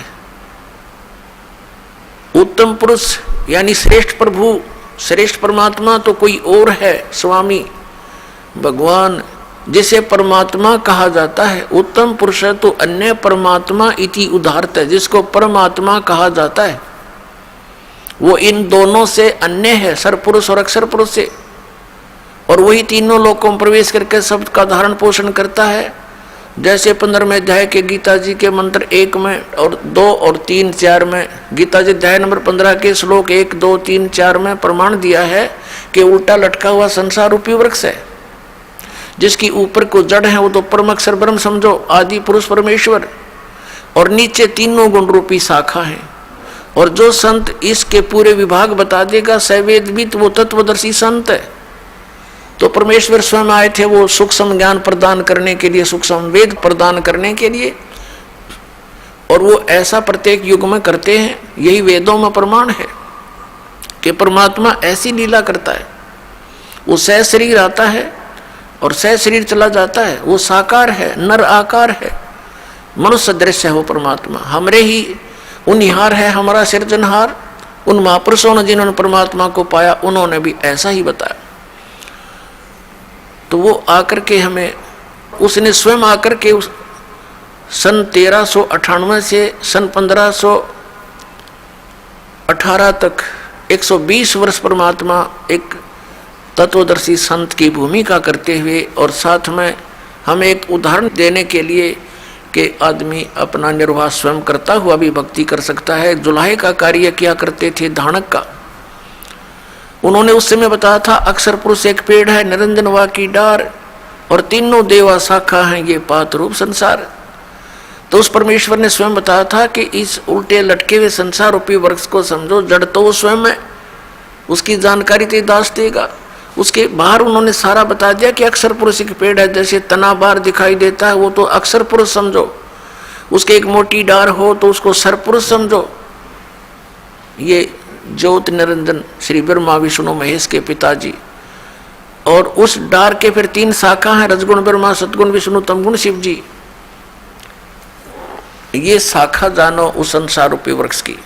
उत्तम पुरुष यानी श्रेष्ठ प्रभु, श्रेष्ठ परमात्मा तो कोई और है, स्वामी भगवान, जिसे परमात्मा कहा जाता है। उत्तम पुरुष है तो अन्य परमात्मा इति उदाहरत है, जिसको परमात्मा कहा जाता है वो इन दोनों से अन्य है, सरपुरुष और अक्षर पुरुष से। और वही तीनों लोकों में प्रवेश करके शब्द का धारण पोषण करता है। जैसे 15वें अध्याय के गीता जी के मंत्र 1 में और 2 और 3, 4 में, गीता जी अध्याय नंबर 15 के श्लोक 1, 2, 3, 4 में प्रमाण दिया है कि उल्टा लटका हुआ संसार रूपी वृक्ष है, जिसकी ऊपर को जड़ है वो तो परम अक्षर ब्रह्म समझो, आदि पुरुष परमेश्वर। और नीचे तीनों गुण रूपी शाखा है। और जो संत इसके पूरे विभाग बता देगा सवेदविद, वो तत्वदर्शी संत है। तो परमेश्वर स्वयं आए थे वो सूक्ष्म ज्ञान प्रदान करने के लिए, सूक्ष्म वेद प्रदान करने के लिए, और वो ऐसा प्रत्येक युग में करते हैं। यही वेदों में प्रमाण है कि परमात्मा ऐसी लीला करता है। वो सह शरीर आता है और सह शरीर चला जाता है। वो साकार है, नर आकार है, मनुष्य दृश्य है वो परमात्मा। हमरे ही उनिहार है, हमारा सृजनहार। उन महापुरुषों ने जिन्होंने परमात्मा को पाया उन्होंने भी ऐसा ही बताया। तो वो आकर के हमें, उसने स्वयं आकर के उस सन 1398 से सन 1518 तक 120 वर्ष परमात्मा एक तत्वदर्शी संत की भूमिका करते हुए, और साथ में हमें एक उदाहरण देने के लिए कि आदमी अपना निर्वाह स्वयं करता हुआ भी भक्ति कर सकता है। जुलाहे का कार्य किया करते थे, धानक का। उन्होंने उस समय बताया था अक्षर पुरुष एक पेड़ है, निरंजन वा की डार, और तीनों देवा शाखा हैं, ये पात रूप संसार। तो उस परमेश्वर ने स्वयं बताया था कि इस उल्टे लटके हुए संसार रूपी वृक्ष को समझो, जड़ तो वो स्वयं है, उसकी जानकारी ते दास देगा। उसके बाहर उन्होंने सारा बता दिया कि अक्षर पुरुष एक पेड़ है, जैसे तना बाहर दिखाई देता है वो तो अक्षर पुरुष समझो, उसके एक मोटी डार हो तो उसको सर पुरुष समझो। ये ज्योत निरंजन श्री ब्रह्मा विष्णु महेश के पिताजी, और उस डार के फिर 3 शाखा हैं, रजगुण ब्रह्मा, सतगुण विष्णु, तमगुण शिव जी। ये शाखा जानो उस संसार रूपी वृक्ष की।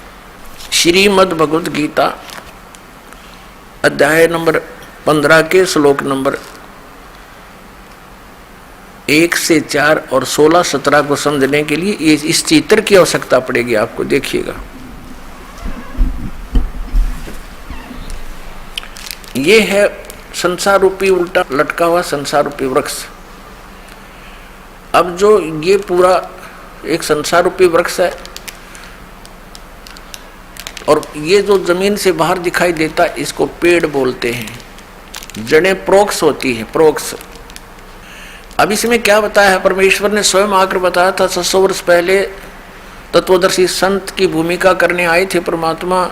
श्रीमद् भगवद गीता अध्याय नंबर 15 के श्लोक नंबर 1 से 4 और 16, 17 को समझने के लिए ये इस चित्र की आवश्यकता पड़ेगी आपको। देखिएगा, ये है संसार रूपी उल्टा लटका हुआ संसार रूपी वृक्ष। अब जो ये पूरा एक संसार रूपी वृक्ष है, और ये जो जमीन से बाहर दिखाई देता है इसको पेड़ बोलते हैं। जड़ें प्रोक्ष होती है, प्रोक्ष। अब इसमें क्या बताया है, परमेश्वर ने स्वयं आकर बताया था 600 वर्ष पहले तत्वदर्शी संत की भूमिका करने आए थे परमात्मा।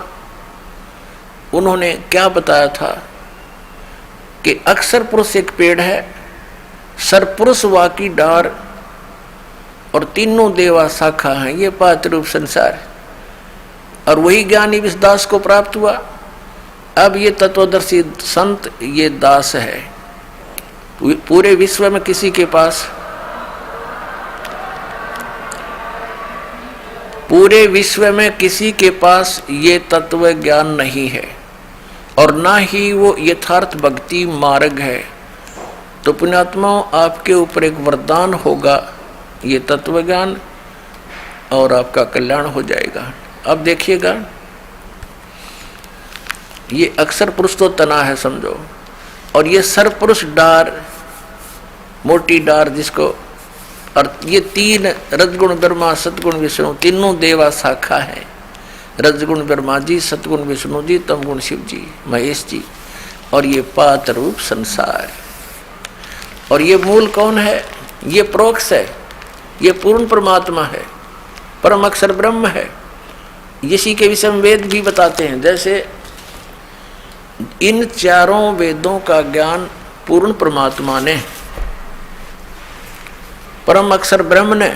उन्होंने क्या बताया था कि अक्षर पुरुष एक पेड़ है, सरपुरुष वा की डार, और तीनों देवा शाखा हैं, ये पात रूप संसार। और वही ज्ञानी इस दास को प्राप्त हुआ। अब ये तत्वदर्शी संत ये दास है। पूरे विश्व में किसी के पास, पूरे विश्व में किसी के पास ये तत्व ज्ञान नहीं है, और ना ही वो यथार्थ भक्ति मार्ग है। तो पुण्यात्माओं, आपके ऊपर एक वरदान होगा ये तत्व ज्ञान, और आपका कल्याण हो जाएगा। अब देखिएगा, ये अक्षर पुरुष तो तना है समझो, और ये सरपुरुष डार, मोटी डार जिसको, और ये 3 रजगुण ब्रह्मा, सतगुण विष्णु, तीनों देवा शाखा है। रजगुण ब्रह्मा जी, सतगुण विष्णु जी, तमगुण शिव जी, महेश जी, और ये पात रूप संसार। और ये मूल कौन है? ये प्रोक्ष है, ये पूर्ण परमात्मा है, परम अक्षर ब्रह्म है। इसी के विषय में वेद भी बताते हैं। जैसे इन चारों वेदों का ज्ञान पूर्ण परमात्मा ने, परम अक्षर ब्रह्म ने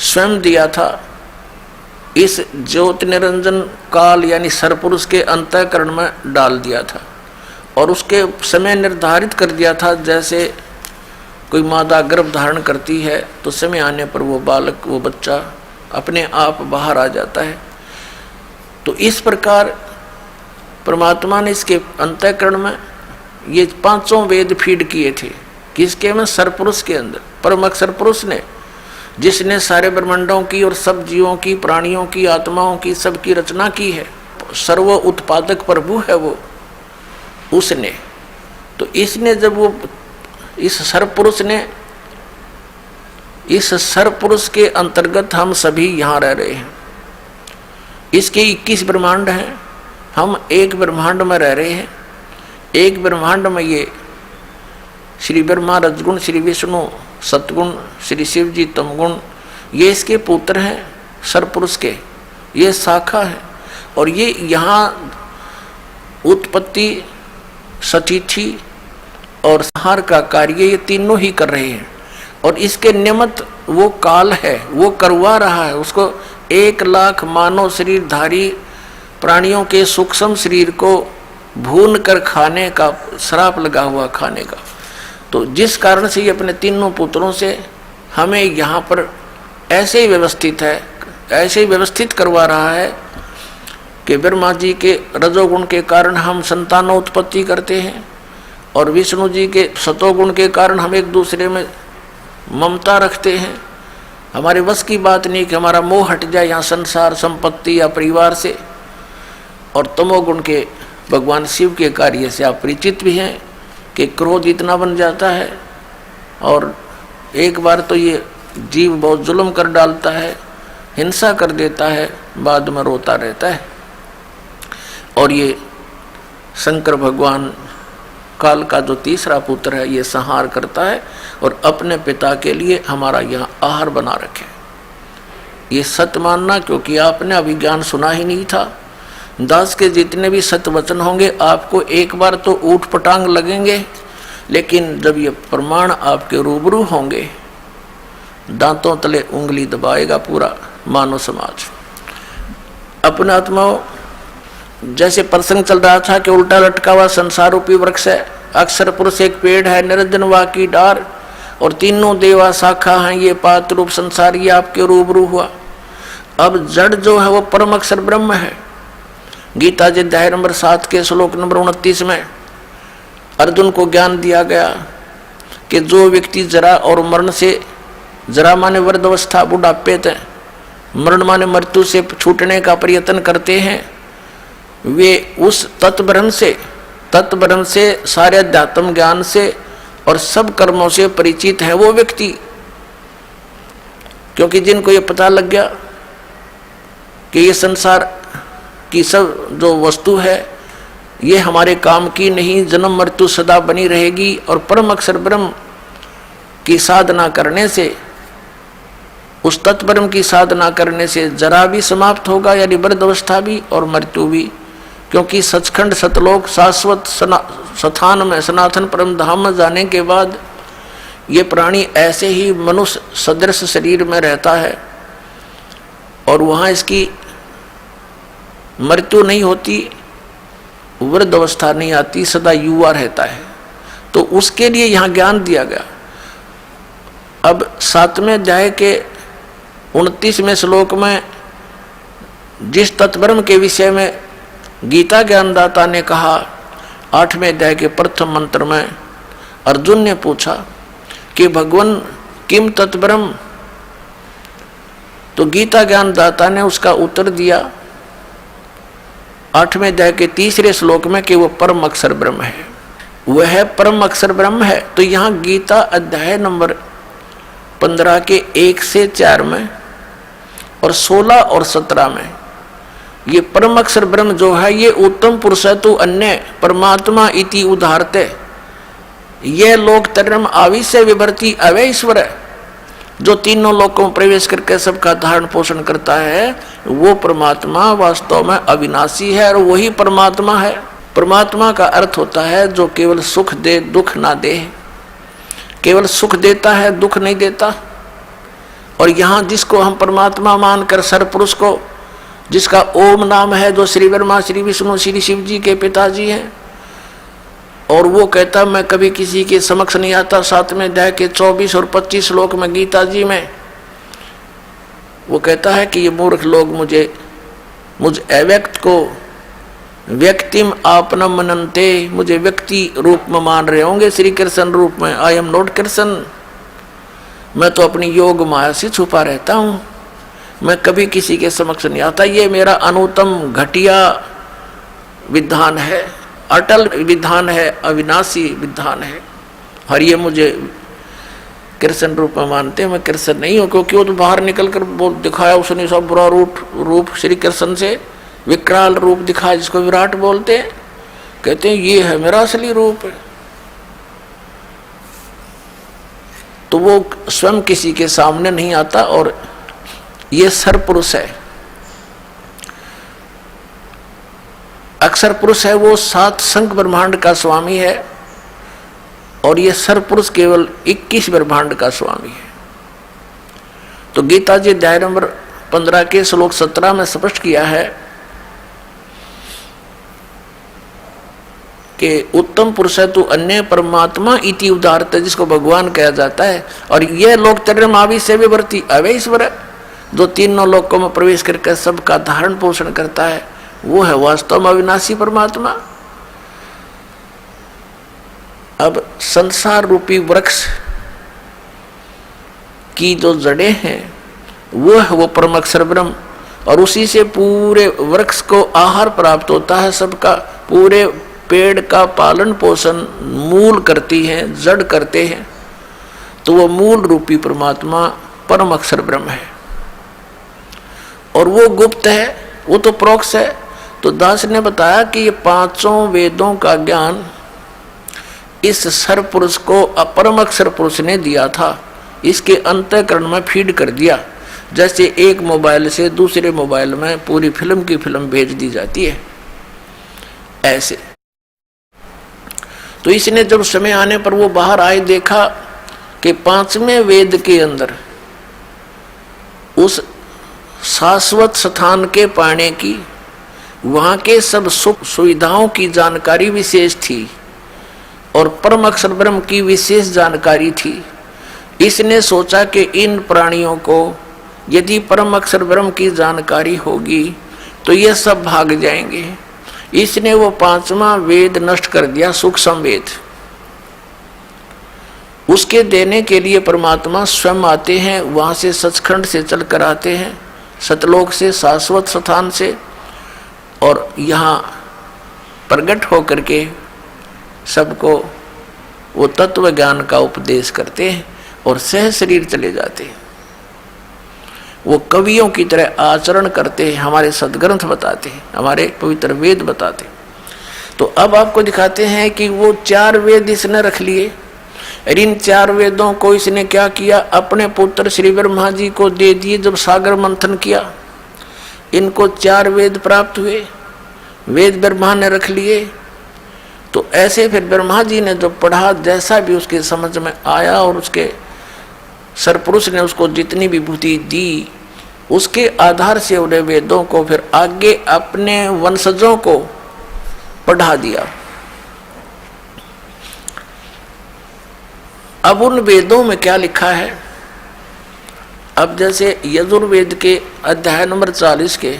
स्वयं दिया था। इस ज्योत निरंजन काल यानी सरपुरुष के अंतःकरण में डाल दिया था, और उसके समय निर्धारित कर दिया था। जैसे कोई मादा गर्भ धारण करती है तो समय आने पर वो बालक, वो बच्चा अपने आप बाहर आ जाता है। तो इस प्रकार परमात्मा ने इसके अंतःकरण में ये 5 वेद फीड किए थे। किसके में? सरपुरुष के अंदर। परम अक्षर पुरुष ने, जिसने सारे ब्रह्मांडों की और सब जीवों की, प्राणियों की, आत्माओं की, सबकी रचना की है, सर्व उत्पादक प्रभु है वो, उसने। तो इसने जब वो इस सरपुरुष ने, इस सरपुरुष के अंतर्गत हम सभी यहाँ रह रहे हैं। इसके 21 ब्रह्मांड हैं, हम एक ब्रह्मांड में रह रहे हैं। एक ब्रह्मांड में ये श्री ब्रह्मा, रजगुण, श्री विष्णु, सतगुण, श्री शिव जी, तमगुण, ये इसके पुत्र हैं सरपुरुष के, ये शाखा है। और ये यहाँ उत्पत्ति, सतिथि और संहार का कार्य ये तीनों ही कर रहे हैं। और इसके निमित्त वो काल है, वो करवा रहा है। उसको 1,00,000 मानव शरीरधारी प्राणियों के सूक्ष्म शरीर को भून कर खाने का श्राप लगा हुआ, खाने का। तो जिस कारण से ये अपने तीनों पुत्रों से हमें यहाँ पर ऐसे ही व्यवस्थित है, ऐसे ही व्यवस्थित करवा रहा है कि ब्रह्मा जी के रजोगुण के कारण हम संतानोत्पत्ति करते हैं और विष्णु जी के सतोगुण के कारण हम एक दूसरे में ममता रखते हैं। हमारे बस की बात नहीं कि हमारा मोह हट जाए यहाँ संसार, संपत्ति या परिवार से। और तमोगुण के भगवान शिव के कार्य से आप परिचित भी हैं कि क्रोध इतना बन जाता है और एक बार तो ये जीव बहुत जुल्म कर डालता है, हिंसा कर देता है, बाद में रोता रहता है। और ये शंकर भगवान काल का जो तीसरा पुत्र है ये संहार करता है और अपने पिता के लिए हमारा यहाँ आहार बना रखे। ये सत्य मानना, क्योंकि आपने अभी ज्ञान सुना ही नहीं था। दास के जितने भी सत्य वचन होंगे आपको एक बार तो ऊट पटांग लगेंगे, लेकिन जब ये प्रमाण आपके रूबरू होंगे दांतों तले उंगली दबाएगा पूरा मानव समाज। अपने आत्माओं, जैसे प्रसंग चल रहा था कि उल्टा लटका हुआ संसार रूपी वृक्ष है, अक्षर पुरुष एक पेड़ है, निरंजन वा की डार और तीनों देवा शाखा हैं, ये पात्र रूप संसार ये आपके रूबरू हुआ। अब जड़ जो है वो परम अक्षर ब्रह्म है। गीता जी अध्याय नंबर 7 के श्लोक नंबर 29 में अर्जुन को ज्ञान दिया गया कि जो व्यक्ति जरा और मरण से, जरा माने वृद्धावस्था बुढ़ापे तक, मरण माने मृत्यु से छूटने का प्रयत्न करते हैं, वे उस तत्ब्रह्म से सारे अध्यात्म ज्ञान से और सब कर्मों से परिचित है वो व्यक्ति। क्योंकि जिनको ये पता लग गया कि ये संसार की सब जो वस्तु है ये हमारे काम की नहीं, जन्म मृत्यु सदा बनी रहेगी और परम अक्षर ब्रह्म की साधना करने से, उस तत्ब्रह्म की साधना करने से जरा भी समाप्त होगा, यानी वृद्धावस्था भी और मृत्यु भी। क्योंकि सचखंड सतलोक शाश्वत स्थान में सनातन परम धाम में जाने के बाद ये प्राणी ऐसे ही मनुष्य सदृश शरीर में रहता है और वहाँ इसकी मृत्यु नहीं होती, वृद्ध अवस्था नहीं आती, सदा युवा रहता है। तो उसके लिए यहाँ ज्ञान दिया गया। अब 7वें अध्याय के 29वें श्लोक में जिस तत्ब्रह्म के विषय में गीता ज्ञानदाता ने कहा, 8वें अध्याय के प्रथम मंत्र में अर्जुन ने पूछा कि भगवान किम तत्ब्रह्म, तो गीता ज्ञानदाता ने उसका उत्तर दिया 8वें अध्याय के 3रे श्लोक में कि वो परम अक्षर ब्रह्म है, वह परम अक्षर ब्रह्म है। तो यहाँ गीता अध्याय नंबर 15 के 1 से 4 में और 16 और 17 में ये परम अक्षर ब्रह्म जो है ये उत्तम पुरुष है तो अन्य परमात्मा इति उदाहरते, ये लोक तरम आविश्य विभर्ति अवय ईश्वर है, जो तीनों लोकों में प्रवेश करके सबका धारण पोषण करता है, वो परमात्मा वास्तव में अविनाशी है और वही परमात्मा है। परमात्मा का अर्थ होता है जो केवल सुख दे, दुख ना दे, केवल सुख देता है, दुख नहीं देता। और यहाँ जिसको हम परमात्मा मानकर सरपुरुष को, जिसका ओम नाम है, जो श्री ब्रह्मा श्री विष्णु श्री शिव जी के पिताजी हैं, और वो कहता मैं कभी किसी के समक्ष नहीं आता। 7वें अध्याय के 24 और 25 श्लोक में गीता जी में वो कहता है कि ये मूर्ख लोग मुझ अव्यक्त को व्यक्तिम आपनम मनन्ते, मुझे व्यक्ति रूप में मान रहे होंगे, श्री कृष्ण रूप में। आई एम नॉट कृष्ण, मैं तो अपनी योग माया से छुपा रहता हूँ, मैं कभी किसी के समक्ष नहीं आता। ये मेरा अनुत्तम घटिया विधान है, अटल विधान है, अविनाशी विधान है। और ये मुझे कृष्ण रूप में मानते हैं, मैं कृष्ण नहीं हूँ। क्योंकि वो तो बाहर निकल कर बोल दिखाया उसने, सब बुरा रूप श्री कृष्ण से विकराल रूप दिखाया, जिसको विराट बोलते हैं। कहते हैं ये है मेरा असली रूप है। तो वो स्वयं किसी के सामने नहीं आता और ये सरपुरुष है। अक्षर पुरुष है वो 7 संख्य ब्रह्मांड का स्वामी है, और ये सरपुरुष केवल 21 ब्रह्मांड का स्वामी है। तो गीता जी अध्याय नंबर 15 के श्लोक 17 में स्पष्ट किया है कि उत्तम पुरुष है तू अन्य परमात्मा इति उदारत, जिसको भगवान कहा जाता है। और यह लोकचर्य मावी से विवर्ती अवैश्वर है, जो तीनों लोकों में प्रवेश करके सबका धारण पोषण करता है, वो है वास्तव में अविनाशी परमात्मा। अब संसार रूपी वृक्ष की जो जड़ें हैं वो है वो परम अक्षर ब्रह्म, और उसी से पूरे वृक्ष को आहार प्राप्त होता है। सबका पूरे पेड़ का पालन पोषण मूल करती है, जड़ करते हैं। तो वो मूल रूपी परमात्मा परम अक्षर ब्रह्म है, और वो गुप्त है, वो तो प्रोक्ष है। तो दास ने बताया कि ये 5 वेदों का ज्ञान इस सरपुरुष को अपरम अक्षर पुरुष ने दिया था, इसके अंतःकरण में फीड कर दिया। जैसे एक मोबाइल से दूसरे मोबाइल में पूरी फिल्म की फिल्म भेज दी जाती है, ऐसे। तो इसने जब समय आने पर वो बाहर आए, देखा कि 5वें वेद के अंदर उस शाश्वत स्थान के पाने की, वहां के सब सुख सुविधाओं की जानकारी विशेष थी, और परम अक्षर ब्रह्म की विशेष जानकारी थी। इसने सोचा कि इन प्राणियों को यदि परम अक्षर ब्रह्म की जानकारी होगी तो ये सब भाग जाएंगे। इसने वो 5वां वेद नष्ट कर दिया, सूक्ष्म वेद। उसके देने के लिए परमात्मा स्वयं आते हैं, वहां से सचखंड से चल कर आते हैं, सतलोक से, शाश्वत स्थान से, और यहाँ प्रकट होकर के सबको वो तत्व ज्ञान का उपदेश करते हैं और सह शरीर चले जाते हैं। वो कवियों की तरह आचरण करते हैं, हमारे सदग्रंथ बताते हैं, हमारे पवित्र वेद बताते हैं। तो अब आपको दिखाते हैं कि वो 4 वेद इसने रख लिए, और इन 4 वेदों को इसने क्या किया, अपने पुत्र श्री ब्रह्मा जी को दे दिए। जब सागर मंथन किया, इनको 4 वेद प्राप्त हुए, वेद ब्रह्मा ने रख लिए। तो ऐसे फिर ब्रह्मा जी ने जो पढ़ा, जैसा भी उसके समझ में आया, और उसके सरपुरुष ने उसको जितनी विभूति दी, उसके आधार से उन्हें वेदों को फिर आगे अपने वंशजों को पढ़ा दिया। अब उन वेदों में क्या लिखा है, अब जैसे यजुर्वेद के अध्याय नंबर 40 के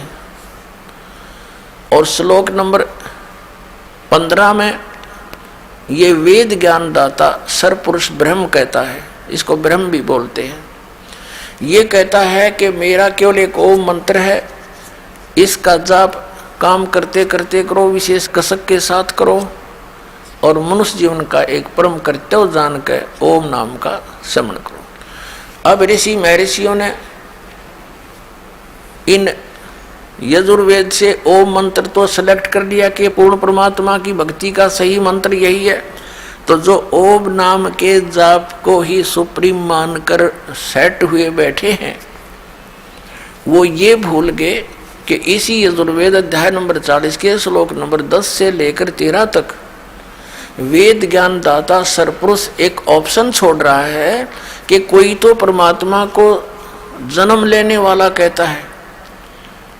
और श्लोक नंबर 15 में ये वेद ज्ञान दाता सरपुरुष ब्रह्म कहता है, इसको ब्रह्म भी बोलते हैं। ये कहता है कि मेरा केवल एक ओम मंत्र है, इसका जाप काम करते करते करो, विशेष कसक के साथ करो, और मनुष्य जीवन का एक परम कर्तव्य जान के ओम नाम का स्मरण करो। अब ऋषि महर्षियों ने इन यजुर्वेद से ओम मंत्र तो सेलेक्ट कर लिया कि पूर्ण परमात्मा की भक्ति का सही मंत्र यही है। तो जो ओम नाम के जाप को ही सुप्रीम मानकर सेट हुए बैठे हैं, वो ये भूल गए कि इसी यजुर्वेद अध्याय नंबर 40 के श्लोक नंबर 10 से लेकर 13 तक वेद ज्ञान दाता सरपुरुष एक ऑप्शन छोड़ रहा है कि कोई तो परमात्मा को जन्म लेने वाला कहता है,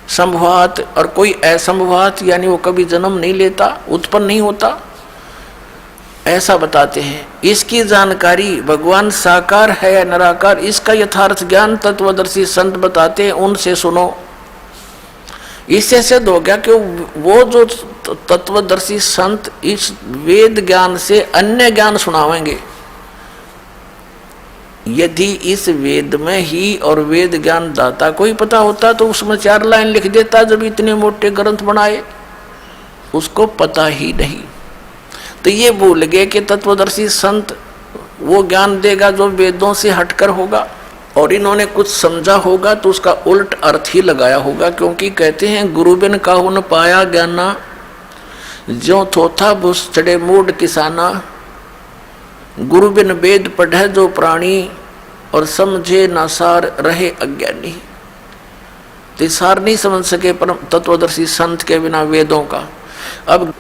संभवात, और कोई असंभवात, यानी वो कभी जन्म नहीं लेता, उत्पन्न नहीं होता, ऐसा बताते हैं। इसकी जानकारी भगवान साकार है या निराकार, इसका यथार्थ ज्ञान तत्वदर्शी संत बताते हैं, उनसे सुनो। इससे सिद्ध हो गया कि वो जो तत्वदर्शी संत इस वेद ज्ञान से अन्य ज्ञान सुनावेंगे। यदि इस वेद में ही और वेद ज्ञान दाता को ही पता होता तो उसमें 4 लाइन लिख देता, जब इतने मोटे ग्रंथ बनाए, उसको पता ही नहीं। तो ये भूल गए कि तत्वदर्शी संत वो ज्ञान देगा जो वेदों से हटकर होगा, और इन्होंने कुछ समझा होगा तो उसका उल्ट अर्थ ही लगाया होगा। क्योंकि कहते हैं गुरु बिन काहू न पाया ज्ञाना, ज्यों थोथा भुस चढ़े मूड किसाना, गुरु बिन वेद पढ़े जो प्राणी, और समझे नासार रहे अज्ञानी। तो सार नहीं समझ सके परम तत्वदर्शी संत के बिना वेदों का। अब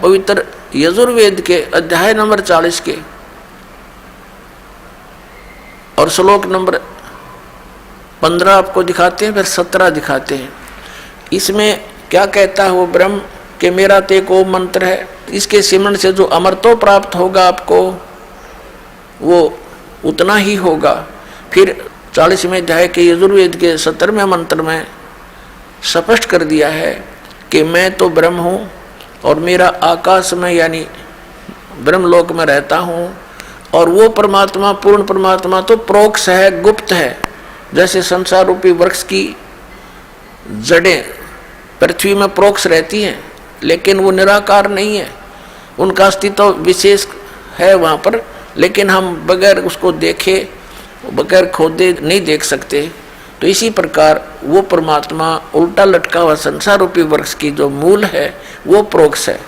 पवित्र यजुर्वेद के अध्याय नंबर 40 के और श्लोक नंबर 15 आपको दिखाते हैं, फिर 17 दिखाते हैं। इसमें क्या कहता है वो ब्रह्म कि मेरा ते को मंत्र है, इसके सिमरण से जो अमरत्व प्राप्त होगा आपको वो उतना ही होगा। फिर 40वें अध्याय के यजुर्वेद के 17वें मंत्र में स्पष्ट कर दिया है कि मैं तो ब्रह्म हूँ और मेरा आकाश में यानी ब्रह्मलोक में रहता हूँ, और वो परमात्मा पूर्ण परमात्मा तो प्रोक्ष है, गुप्त है। जैसे संसार रूपी वृक्ष की जड़ें पृथ्वी में प्रोक्ष रहती हैं, लेकिन वो निराकार नहीं है, उनका अस्तित्व विशेष है वहाँ पर, लेकिन हम बगैर उसको देखे बगैर खोदे नहीं देख सकते। तो इसी प्रकार वो परमात्मा उल्टा लटका हुआ संसार रूपी वृक्ष की जो मूल है वो प्रोक्ष है।